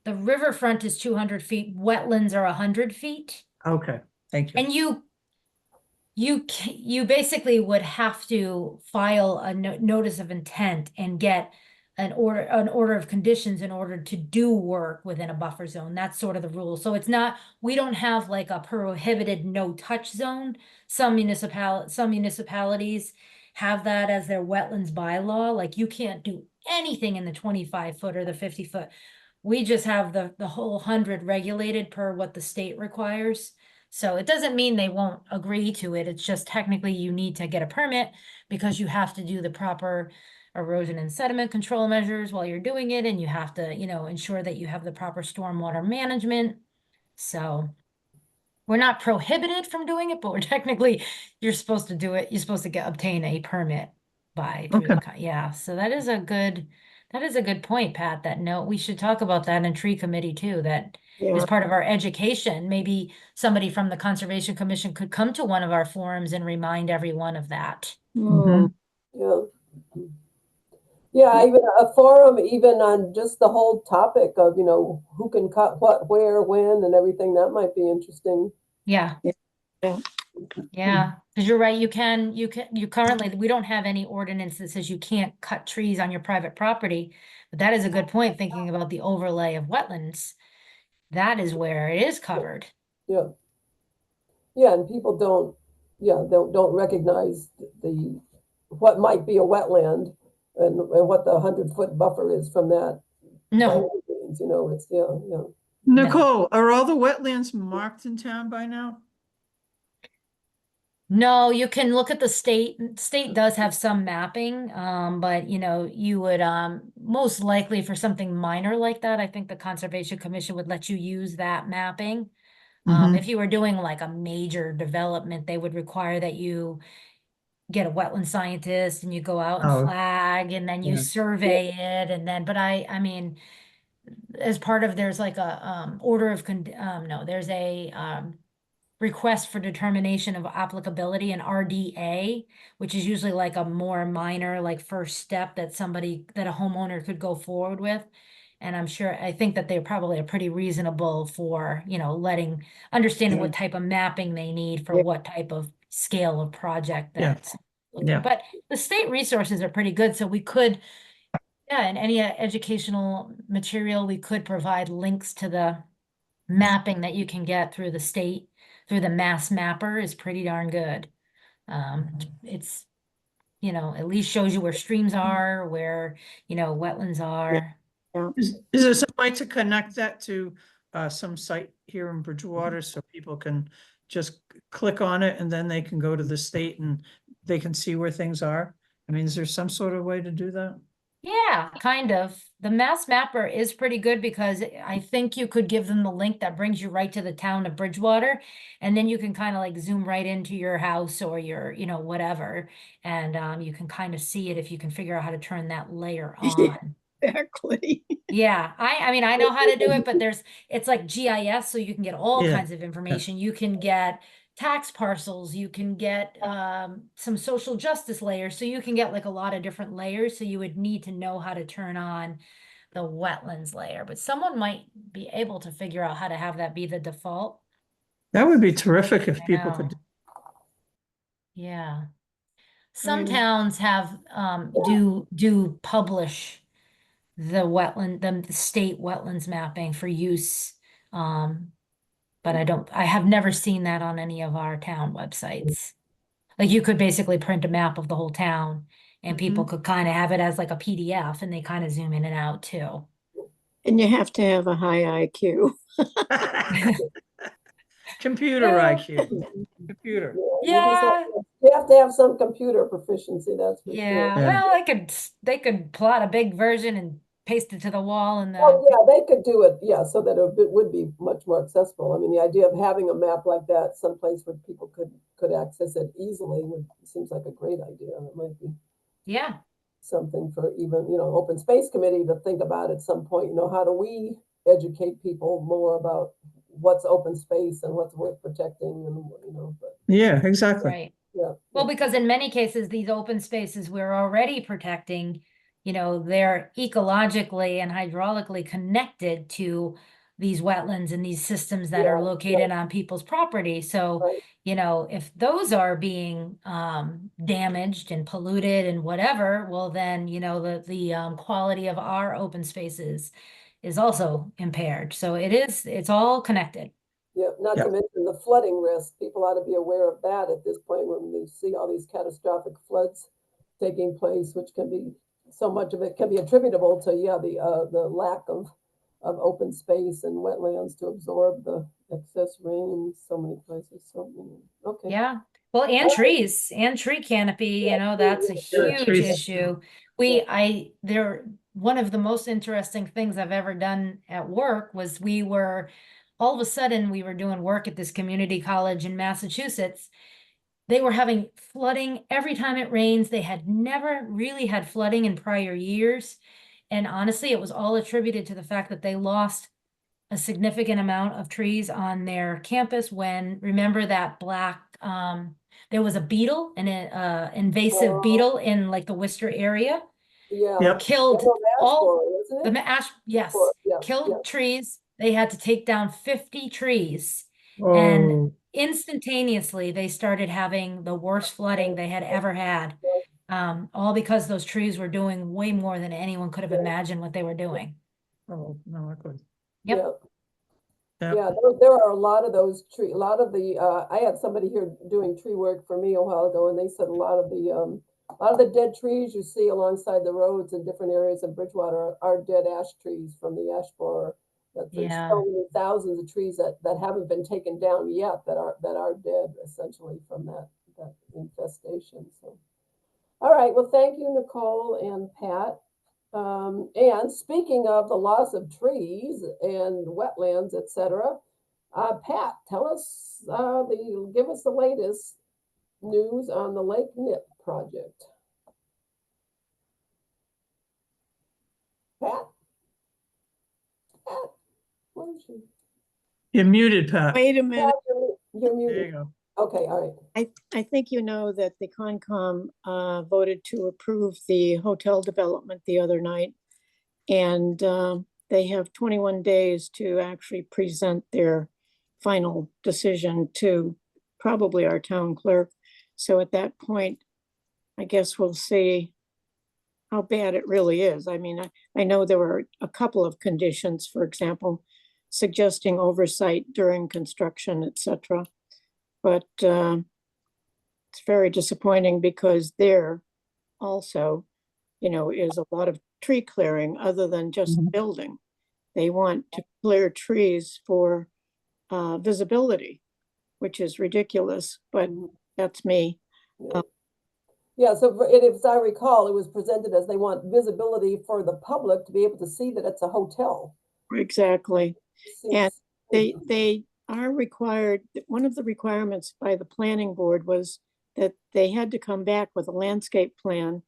The riverfront is 200 feet, wetlands are 100 feet. Okay, thank you. And you basically would have to file a notice of intent and get an order of conditions in order to do work within a buffer zone. That's sort of the rule. So it's not, we don't have like a prohibited no touch zone. Some municipalities have that as their wetlands bylaw. Like you can't do anything in the 25 foot or the 50 foot. We just have the whole 100 regulated per what the state requires. So it doesn't mean they won't agree to it. It's just technically you need to get a permit because you have to do the proper erosion and sediment control measures while you're doing it. And you have to, ensure that you have the proper stormwater management. So we're not prohibited from doing it, but we're technically, you're supposed to do it. You're supposed to obtain a permit through the yeah. So that is a good point, Pat, that we should talk about that in tree committee too, that Yeah. as part of our education, maybe somebody from the Conservation Commission could come to one of our forums and remind everyone of that. Mm. Yeah. Yeah, even a forum, even on just the whole topic of, who can cut what, where, when, and everything, that might be interesting. Yeah. Yeah. Yeah, because you're right, you currently, we don't have any ordinance that says you can't cut trees on your private property. But that is a good point, thinking about the overlay of wetlands. That is where it is covered. Yeah. Yeah, and people don't recognize what might be a wetland and what the 100-foot buffer is from that. No, It's, yeah. Nicole, are all the wetlands marked in town by now? no, you can look at the state does have some mapping, but you would, most likely for something minor like that, I think the Conservation Commission would let you use that mapping. Mhm. If you were doing like a major development, they would require that you get a wetland scientist and you go out and Oh, flag and then you yeah. survey it and then, but I mean, as part of, there's like a, there's a, request for determination of applicability, an RDA, which is usually like a more minor, like first step that a homeowner could go forward with. And I think that they probably are pretty reasonable for, understanding what type of mapping they need for Yeah. what type of scale of project Yeah. that's. Yeah. But the state resources are pretty good, so we could, in any educational material, we could provide links to the mapping that you can get through the state, through the Mass Mapper is pretty darn good. It's, at least shows you where streams are, where, wetlands are. Is there some way to connect that to some site here in Bridgewater so people can just click on it and then they can go to the state and they can see where things are? I mean, is there some sort of way to do that? Yeah, kind of. The Mass Mapper is pretty good because I think you could give them the link that brings you right to the town of Bridgewater. And then you can kind of like zoom right into your house or your, whatever. And you can kind of see it if you can figure out how to turn that layer on. Exactly. Yeah, I mean, I know how to do it, but it's like GIS, so you can get all Yeah. kinds of information. You can get tax parcels, you can get some social justice layers, so you can get like a lot of different layers. So you would need to know how to turn on the wetlands layer, but someone might be able to figure out how to have that be the default. That would be terrific if I people know. could. Yeah. Some mean- towns have do publish the state wetlands mapping for use. But I have never seen that on any of our town websites. Like you could basically print a map of the whole town and people could kind of have it as like a PDF and they kind of zoom in and out too. And you have to have a high IQ. Computer Yeah. IQ, computer. Yeah. You have to have some computer proficiency, that's for sure. Yeah, Yeah. well, they could plot a big version and paste it to the wall and Oh, yeah, they could do it, yeah, so that it would be much more accessible. I mean, the idea of having a map like that someplace where people could access it easily seems like a great idea. It might be yeah, something for even, open space committee to think about at some point, how do we educate people more about what's open space and what's worth protecting and, but, Yeah, exactly. right. yeah. Well, because in many cases, these open spaces we're already protecting they're ecologically and hydraulically connected to these wetlands and these systems that are Yeah, located on people's property. So, Right. if those are being damaged and polluted and whatever, well, then, the quality of our open spaces is also impaired. So it's all connected. Yeah, not Yeah. to mention the flooding risk. People ought to be aware of that at this point when we see all these catastrophic floods taking place, which can be, so much of it can be attributable to, the lack of open space and wetlands to absorb the excess rain in so many places. So, okay. Yeah. Well, and trees and tree canopy, Yeah, that's a Yeah, huge trees. issue. One of the most interesting things I've ever done at work was all of a sudden we were doing work at this community college in Massachusetts. They were having flooding every time it rains. They had never really had flooding in prior years. And honestly, it was all attributed to the fact that they lost a significant amount of trees on their campus when, remember that there was a beetle, an invasive Oh. beetle in like the Worcester area, Yeah. Yep. killed Emerald ash all borer, isn't the it? ash, yes, Yeah, killed yeah. trees. They had to take down 50 trees. And Oh, instantaneously, they started having the worst flooding they had ever had. All because those trees were doing way more than anyone could have Yeah. imagined what they were doing. oh, no, I couldn't. Yep. Yeah. Yeah. Yeah, there are a lot of those a lot of the, I had somebody here doing tree work for me a while ago, and they said a lot of the dead trees you see alongside the roads in different areas of Bridgewater are dead ash trees from the ash borer. That there's Yeah. so many thousands of trees that haven't been taken down yet that are dead essentially from that infestation, so. All right, well, thank you, Nicole and Pat. And speaking of the loss of trees and wetlands, et cetera, Pat, give us the latest news on the Lake Nip project. Pat? Pat? Where is she? You're muted, Pat. Wait a Pat, minute. you're There you muted. go. Okay, all right. I think you know that the Concom voted to approve the hotel development the other night. And they have 21 days to actually present their final decision to probably our town clerk. So at that point, I guess we'll see how bad it really is. I mean, I know there were a couple of conditions, for example, suggesting oversight during construction, etc. But it's very disappointing because there also, is a lot of tree clearing other than just Mhm. building. They want to clear trees for visibility, which is ridiculous, but that's me. Yeah, so if I recall, it was presented as they want visibility for the public to be able to see that it's a hotel. Exactly. And Seems- they are required, one of the requirements by the planning board was that they had to come back with a landscape plan,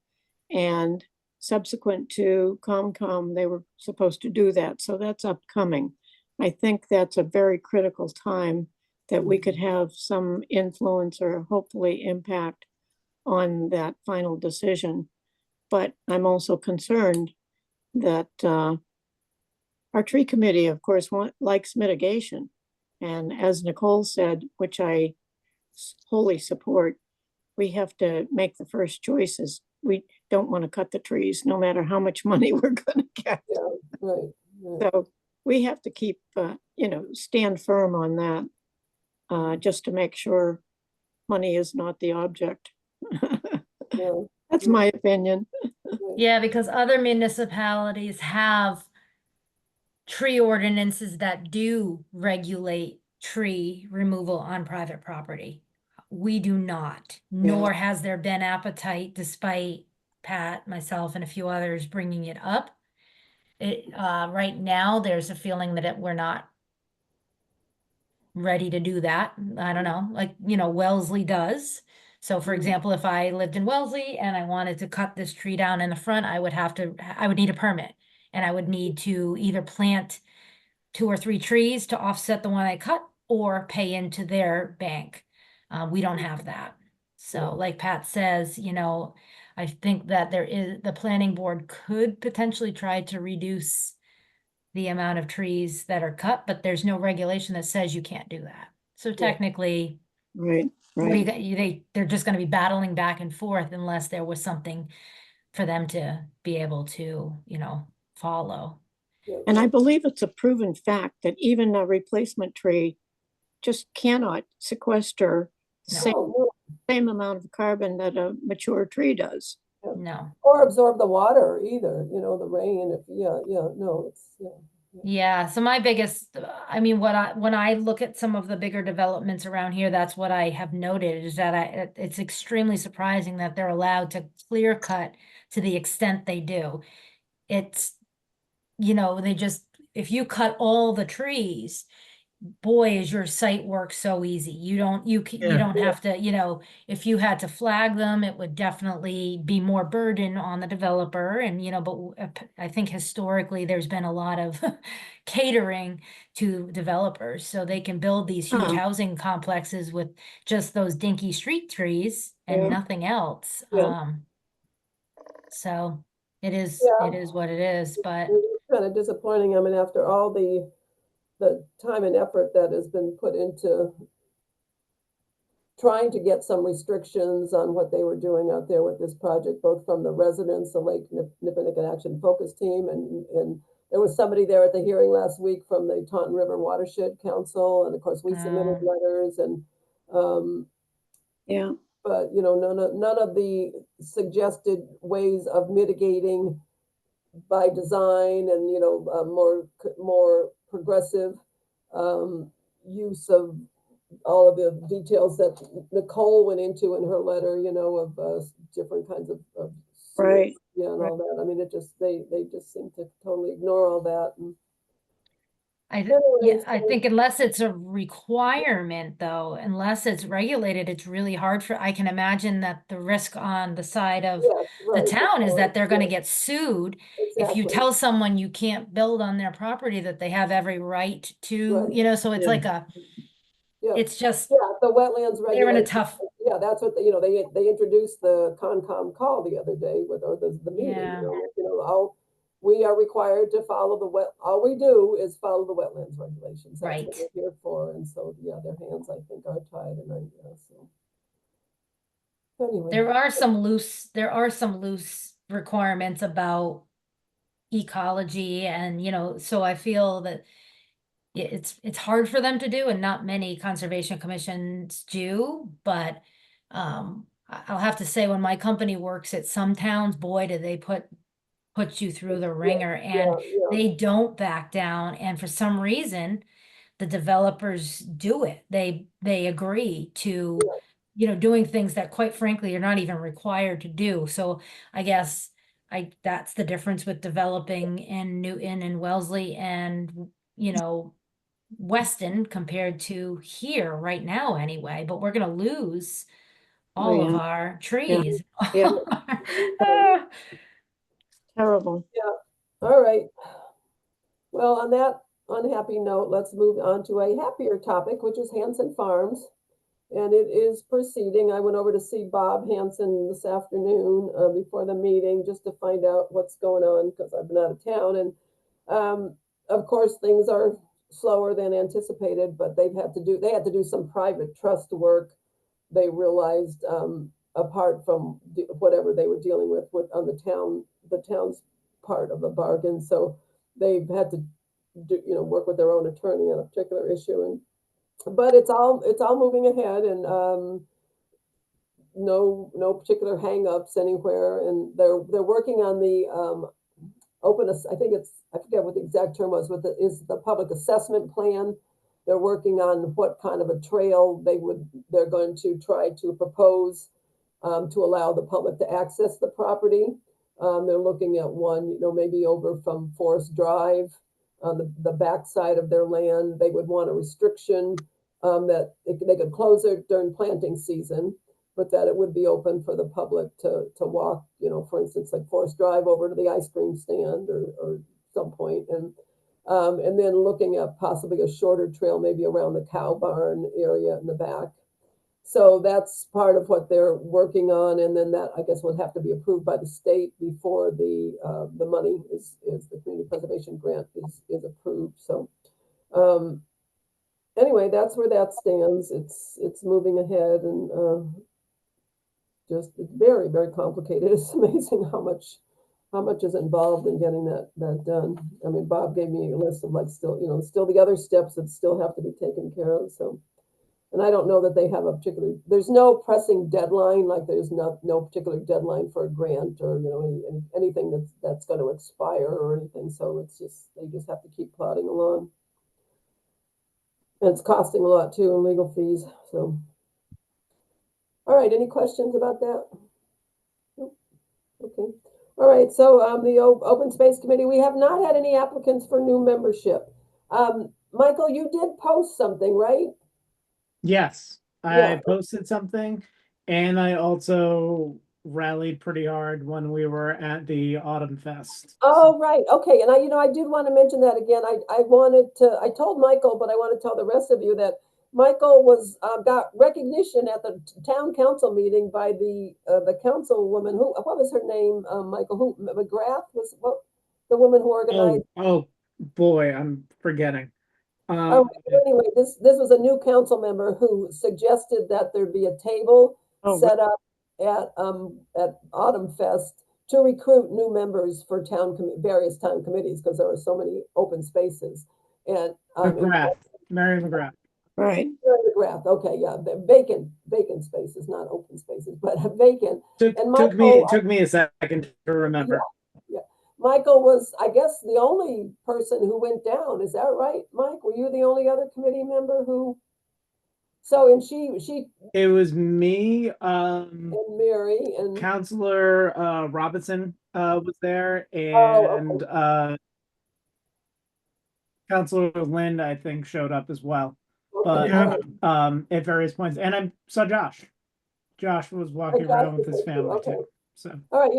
and subsequent to COMCOM, they were supposed to do that. So that's upcoming. I think that's a very critical time that we could have some influence or hopefully impact on that final decision. But I'm also concerned that our tree committee, of course, likes mitigation. And as Nicole said, which I wholly support, we have to make the first choices. We don't want to cut the trees, no matter how much money we're going to get. Yeah, right. So we have to keep, stand firm on that, just to make sure money is not the object. Yeah. That's my opinion. Yeah, because other municipalities have tree ordinances that do regulate tree removal on private property. We do not, nor has there been appetite, despite Pat, myself, and a few others bringing it up. Right now, there's a feeling that we're not ready to do that. I don't know, like, Wellesley does. So for example, if I lived in Wellesley and I wanted to cut this tree down in the front, I would need a permit. And I would need to either plant 2 or 3 trees to offset the one I cut or pay into their bank. We don't have that. So like Pat says, I think that the planning board could potentially try to reduce the amount of trees that are cut, but there's no regulation that says you can't do that. So technically, Right, what do you right. they're just gonna be battling back and forth unless there was something for them to be able to, follow. Yeah, And I believe it's a proven fact that even a replacement tree just cannot sequester the No. same, no, same amount of carbon that a mature tree does. No. or absorb the water either, the rain, no, it's, Yeah, so my biggest, when I look at some of the bigger developments around here, that's what I have noted is that it's extremely surprising that they're allowed to clear cut to the extent they do. It's, if you cut all the trees, boy, is your site work so easy. You Yeah. don't have to, if you had to flag them, it would definitely be more burden on the developer and, but I think historically there's been a lot of catering to developers so they can build these huge Uh-huh. housing complexes with just those dinky street trees and Yeah. nothing else. Yeah. So it is what it is, but it's kind of disappointing. I mean, after all the time and effort that has been put into trying to get some restrictions on what they were doing out there with this project, both from the residents, the Lake Nippenican Action Focus Team, and there was somebody there at the hearing last week from the Taunton River Watershed Council, and of course we submitted letters, and Yeah. but none of the suggested ways of mitigating by design and more progressive use of all of the details that Nicole went into in her letter, of different kinds of Right. yeah, and all that. I mean, they just seem to totally ignore all that. And I anyways, think unless it's a requirement though, unless it's regulated, it's really hard I can imagine that the risk on the side of yes, the right, town is that they're gonna yeah, get sued. If you exactly, tell someone you can't build on their property, that they have every right to, right. so it's Yeah. like Yeah, it's just, yeah, the wetlands they're in a regulation. tough, Yeah, that's what, they introduced the Concom call the other day or the meeting, Yeah. we are required to follow all we do is follow the wetlands regulations. That's what Right. we're here for, and so, yeah, their hands, I think, are tied, and so. Anyway, there are some loose requirements about ecology and, so I feel that it's hard for them to do and not many conservation commissions do, but I'll have to say when my company works at some towns, boy, do they put you through the ringer and yeah, they don't back down. And for some reason, the developers do it. They agree to, doing things that quite frankly, you're not even required to do. So I guess that's the difference with developing in Newton and Wellesley and, Weston compared to here right now anyway, but we're gonna lose all of Yeah. our trees. Yeah. Ah, Terrible. all right. Well, on that unhappy note, let's move on to a happier topic, which is Hanson Farms. And it is proceeding. I went over to see Bob Hanson this afternoon before the meeting just to find out what's going on because I've been out of town. And of course, things are slower than anticipated, but they had to do some private trust work. They realized apart from whatever they were dealing with on the town's part of the bargain. So they've had to work with their own attorney on a particular issue, but it's all moving ahead, and no particular hangups anywhere, and they're working on the I forget what the exact term was, is the public assessment plan. They're working on what kind of a trail they're going to try to propose to allow the public to access the property. They're looking at one, maybe over from Forest Drive on the backside of their land. They would want a restriction that they could close it during planting season, but that it would be open for the public to walk, for instance, like Forest Drive over to the ice cream stand or some point. And then looking at possibly a shorter trail, maybe around the cow barn area in the back. So that's part of what they're working on, and then that, I guess, will have to be approved by the state before the money is the community preservation grant is approved, so. Anyway, that's where that stands. It's moving ahead and, just, it's very, very complicated. It's amazing how much is involved in getting that done. I mean, Bob gave me a list of like still, still the other steps that still have to be taken care of, so. And I don't know that they have a particular, there's no pressing deadline, like there's no particular deadline for a grant or, anything that's going to expire or anything. So it's just, they just have to keep plodding along. And it's costing a lot too in legal fees, so. All right, any questions about that? Nope. Okay. All right, so the Open Space Committee, we have not had any applicants for new membership. Michael, you did post something, right? Yes, Yeah. I posted something, and I also rallied pretty hard when we were at the Autumn Fest. Oh, right. Okay. And I did want to mention that again. I told Michael, but I want to tell the rest of you that Michael got recognition at the town council meeting by the councilwoman what was her name? Michael, McGrath the woman who organized. Oh boy, I'm forgetting. Anyway, this was a new council member who suggested that there be a table set up at Autumn Fest to recruit new members for various town committees, because there are so many open spaces. And Mary McGrath. Right. McGrath, okay, yeah, vacant spaces, not open spaces, but vacant. Took me a second to remember. Yeah. Michael was, I guess, the only person who went down. Is that right, Mike? Were you the only other committee member who? So, and she. It was me, and Mary and Counselor Robinson was there, and Counselor Lind, I think, showed up as well. But at various points, and I saw Josh. Josh was walking around with his family too. So. All right,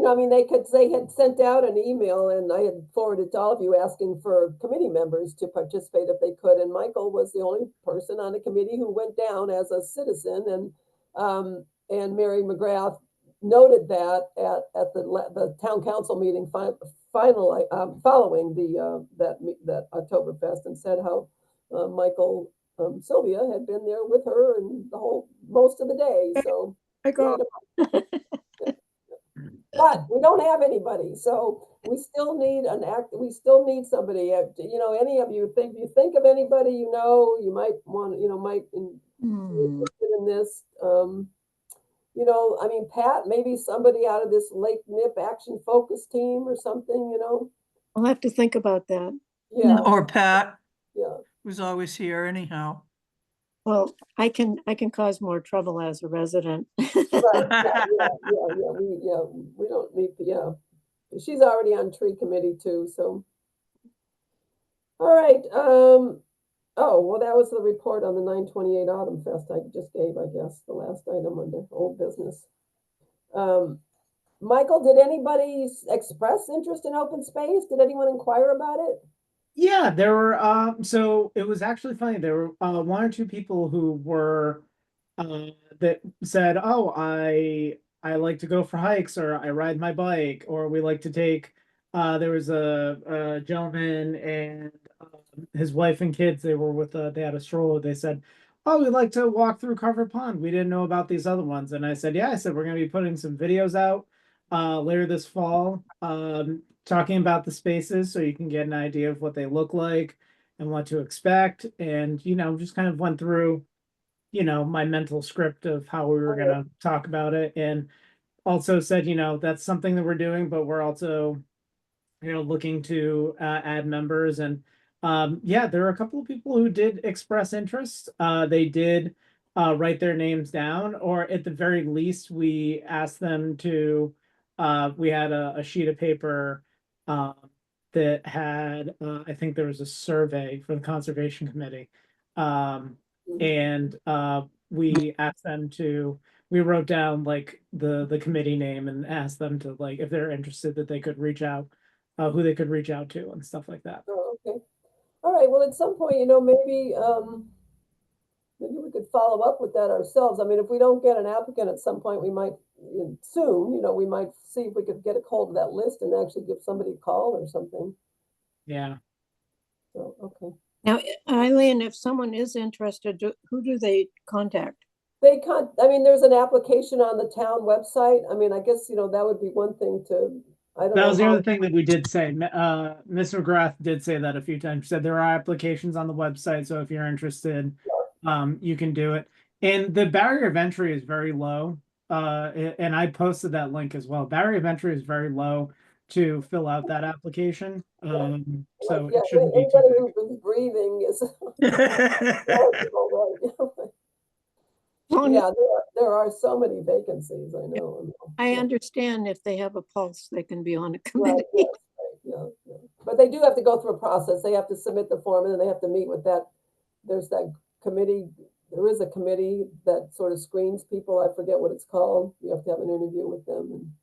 they had sent out an email, and I had forwarded to all of you asking for committee members to participate if they could. And Michael was the only person on the committee who went down as a citizen, and Mary McGrath noted that at the town council meeting following that Oktoberfest, and said how Michael Sylvia had been there with her and most of the day. So I got but we don't have anybody, so we still need we still need somebody. Any of you think of anybody you might want, might be interested in this. I mean, Pat, maybe somebody out of this Lake Nip Action Focus team or something, I'll have to think about that. Yeah. Or Pat, Yeah. who's always here anyhow. Well, I can cause more trouble as a resident. Right. We don't need she's already on tree committee too, so. All right, well, that was the report on the 9/28 Autumn Fest I just gave, I guess, the last item under old business. Michael, did anybody express interest in open space? Did anyone inquire about it? Yeah, there were, so it was actually funny. There were one or two people who were that said, oh, I like to go for hikes, or I ride my bike, or we like to take there was a gentleman and his wife and kids. They were they had a stroller. They said, oh, we'd like to walk through Carver Pond. We didn't know about these other ones. And I said, yeah, we're going to be putting some videos out later this fall, talking about the spaces, so you can get an idea of what they look like and what to expect. And, just kind of went through, my mental script of how we were going to talk about it. And also said, that's something that we're doing, but we're also, looking to add members. And there are a couple of people who did express interest. They did write their names down, or at the very least, we asked them to, we had a sheet of paper that had, I think there was a survey for the Conservation Committee. And we asked them to, we wrote down like the committee name and asked them to, like, if they're interested, that they could reach out, who they could reach out to and stuff like that. Oh, okay. All right, well, at some point, maybe we could follow up with that ourselves. I mean, if we don't get an applicant at some point, we might, soon, we might see if we could get a hold of that list and actually give somebody a call or something. Yeah. So, okay. Now, Eileen, if someone is interested, who do they contact? I mean, there's an application on the town website. I mean, I guess, that would be one thing to, I don't know. That was the how- other thing that we did say. Ms. McGrath did say that a few times. She said there are applications on the website, so if you're interested, you can do it. And the barrier of entry is very low. And I posted that link as well. Barrier of entry is very low to fill out that application. So Yeah, it shouldn't be too anybody big. who's breathing is. Well, Yeah, there are so many vacancies, I know. I Yeah. understand if they have a pulse, they can be on a Right, committee. yes, right, yeah. But they do have to go through a process. They have to submit the form and then they have to meet with there's that committee. There is a committee that sort of screens people. I forget what it's called. You have to have an interview with them,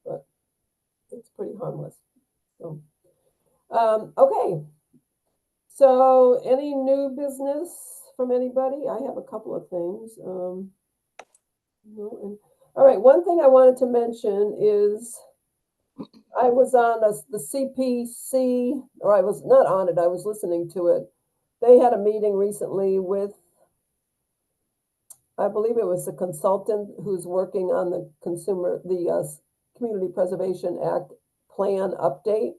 but it's pretty harmless. So, okay. So any new business from anybody? I have a couple of things. All right, one thing I wanted to mention is I was on the CPC, or I was not on it, I was listening to it. They had a meeting recently with, I believe it was a consultant who's working on the Community Preservation Act plan update.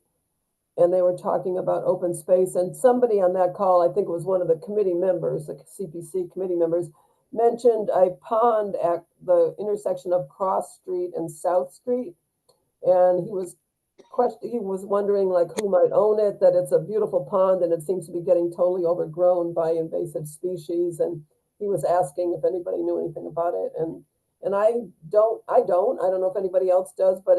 And they were talking about open space, and somebody on that call, I think it was one of the committee members, the CPC committee members, mentioned a pond at the intersection of Cross Street and South Street. And he was wondering like who might own it, that it's a beautiful pond and it seems to be getting totally overgrown by invasive species. And he was asking if anybody knew anything about it. And I don't know if anybody else does, but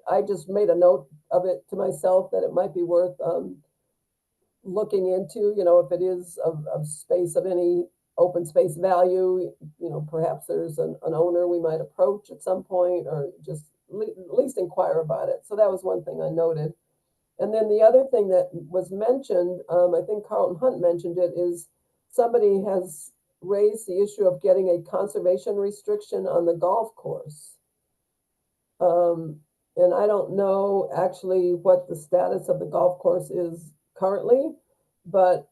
I just made a note of it to myself that it might be worth looking into, if it is of space of any open space value, perhaps there's an owner we might approach at some point, or just at least inquire about it. So that was one thing I noted. And then the other thing that was mentioned, I think Carlton Hunt mentioned it, is somebody has raised the issue of getting a conservation restriction on the golf course. And I don't know actually what the status of the golf course is currently, but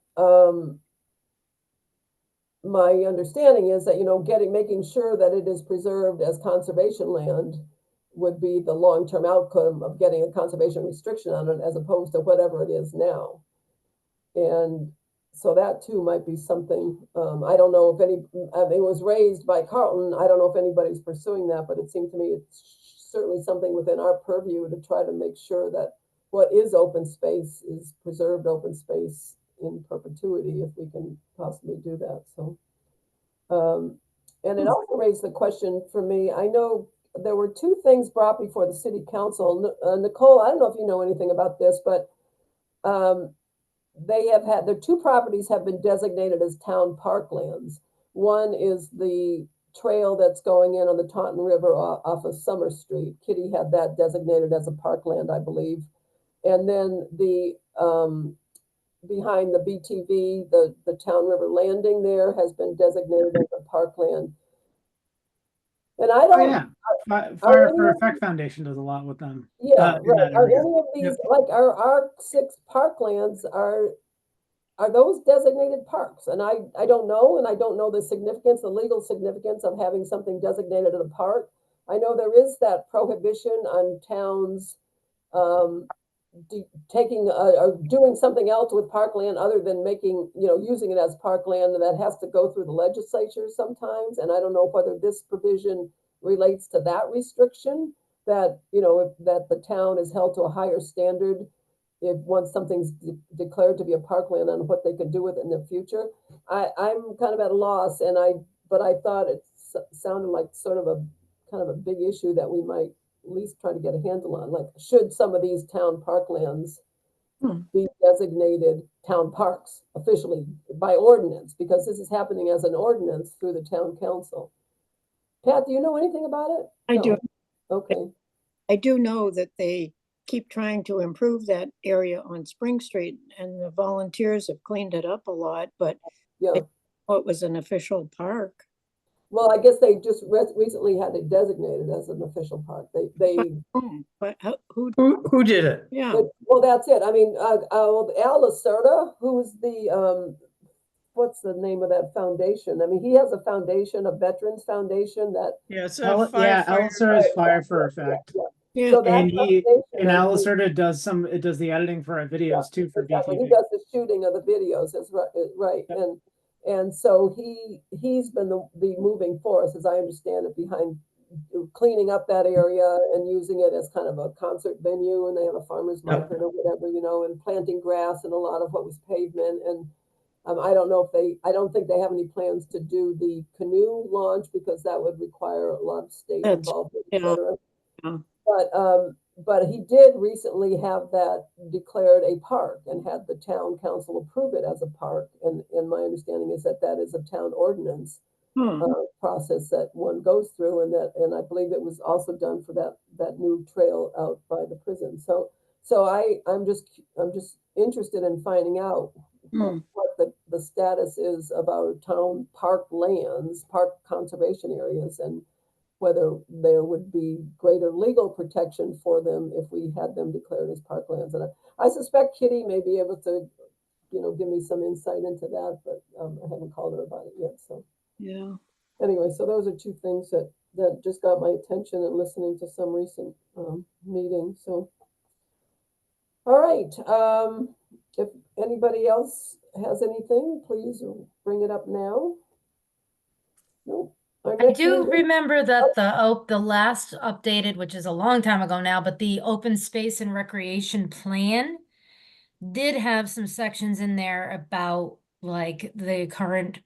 my understanding is that, making sure that it is preserved as conservation land would be the long-term outcome of getting a conservation restriction on it, as opposed to whatever it is now. And so that too might be something, I don't know if it was raised by Carlton. I don't know if anybody's pursuing that, but it seemed to me it's certainly something within our purview to try to make sure that what is open space is preserved open space in perpetuity, if we can possibly do that. So, and it also raised the question for me. I know there were two things brought before the city council. Nicole, I don't know if you know anything about this, but their two properties have been designated as town parklands. One is the trail that's going in on the Taunton River off of Summer Street. Kitty had that designated as a parkland, I believe. And then the behind the BTV, the Town River Landing there has been designated as a parkland. And I don't. Oh, yeah. Fire for Effect Foundation does a lot with them. Yeah, in right. that Are area. any of these, like our 6 parklands, are those designated parks? And I don't know, and I don't know the significance, the legal significance of having something designated as a park. I know there is that prohibition on towns taking or doing something else with parkland other than using it as parkland, and that has to go through the legislature sometimes. And I don't know whether this provision relates to that restriction, that that the town is held to a higher standard if once something's declared to be a parkland, on what they could do with it in the future. I'm kind of at a loss, but I thought it sounded like sort of a kind of a big issue that we might at least try to get a handle on. Like, should some of these town parklands be designated town parks officially by ordinance? Because this is happening as an ordinance through the town council. Pat, do you know anything about it? I do. Okay. I do know that they keep trying to improve that area on Spring Street, and the volunteers have cleaned it up a lot, but Yeah. Oh, it was an official park. Well, I guess they just recently had it designated as an official park. But who, Who did it? yeah, Well, that's it. I mean, well, Al Lacerda, who's what's the name of that foundation? I mean, he has a foundation, a veterans foundation that. Yeah, it's Yeah, Alistair is fire for effect. yeah. So that And foundation, and I Alistair does the editing for our videos too for exactly. He BTV. does the shooting of the videos, that's right. Yep. And so he's been the moving force, as I understand it, behind cleaning up that area and using it as kind of a concert venue, and they have a farmer's Yep. market or whatever, and planting grass and a lot of what was pavement. And I don't know if I don't think they have any plans to do the canoe launch because that would require a lot of state That's- involvement, yeah. etc. Yeah. But he did recently have that declared a park and had the town council approve it as a park. And my understanding is that that is a town ordinance process that one goes through, and I believe it was also done for that new trail out by the prison. So I'm just interested in finding out what the status is of our town park lands, park conservation areas, and whether there would be greater legal protection for them if we had them declared as parklands. And I suspect Kitty may be able to, give me some insight into that, but I haven't called her about it yet. So Yeah. anyway, so those are two things that just got my attention in listening to some recent meetings. So, all right. If anybody else has anything, please bring it up now. Nope. I do remember that the last updated, which is a long time ago now, but the open space and recreation plan did have some sections in there about like the current,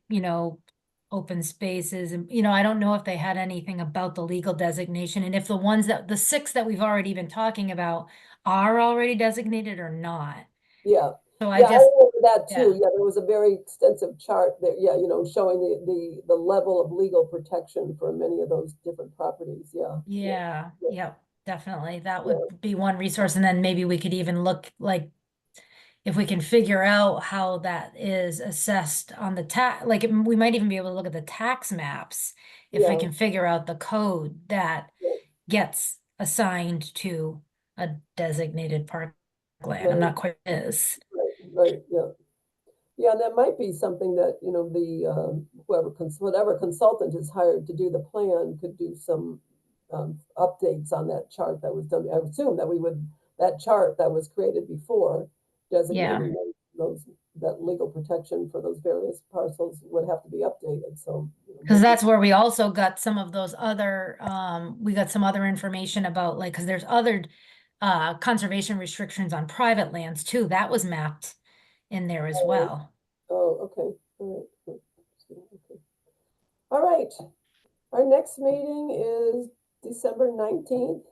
open spaces. And, I don't know if they had anything about the legal designation and if the 6 that we've already been talking about are already designated or not. Yeah. So I remember that too. yeah. Yeah, there was a very extensive chart there. Yeah, showing the level of legal protection for many of those different properties. Yeah. Yeah, yep, definitely. That would be one resource. And then maybe we could even look like if we can figure out how that is assessed on the tax, like we might even be able to look at the tax maps if we Yeah. can figure out the code that Yeah. gets assigned to a designated parkland. I'm not quite is. Right. Yeah. Yeah, and that might be something that the whatever consultant is hired to do the plan could do some updates on that chart that was done. I assume that chart that was created before designating that legal protection for those various parcels would have to be updated. So Because that's where we also got some of those other, we got some other information about because there's other conservation restrictions on private lands too. That was mapped in there as well. Oh, okay. All right. Okay. All right. Our next meeting is December 19th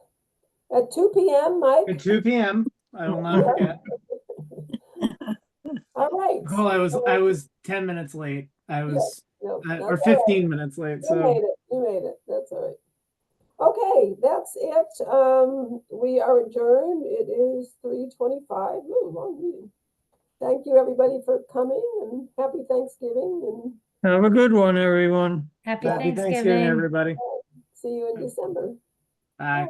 at 2 p.m., Mike. At 2 p.m. I will not forget. All right. Oh, I was 10 minutes late. I was No, or that's all right. 15 minutes late. You made So it. You made it. That's all right. Okay, that's it. We are adjourned. It is 3:25. Ooh, long meeting. Thank you, everybody, for coming, and happy Thanksgiving, and Have a good one, everyone. Happy happy Thanksgiving, Thanksgiving. everybody. see you in December. Bye.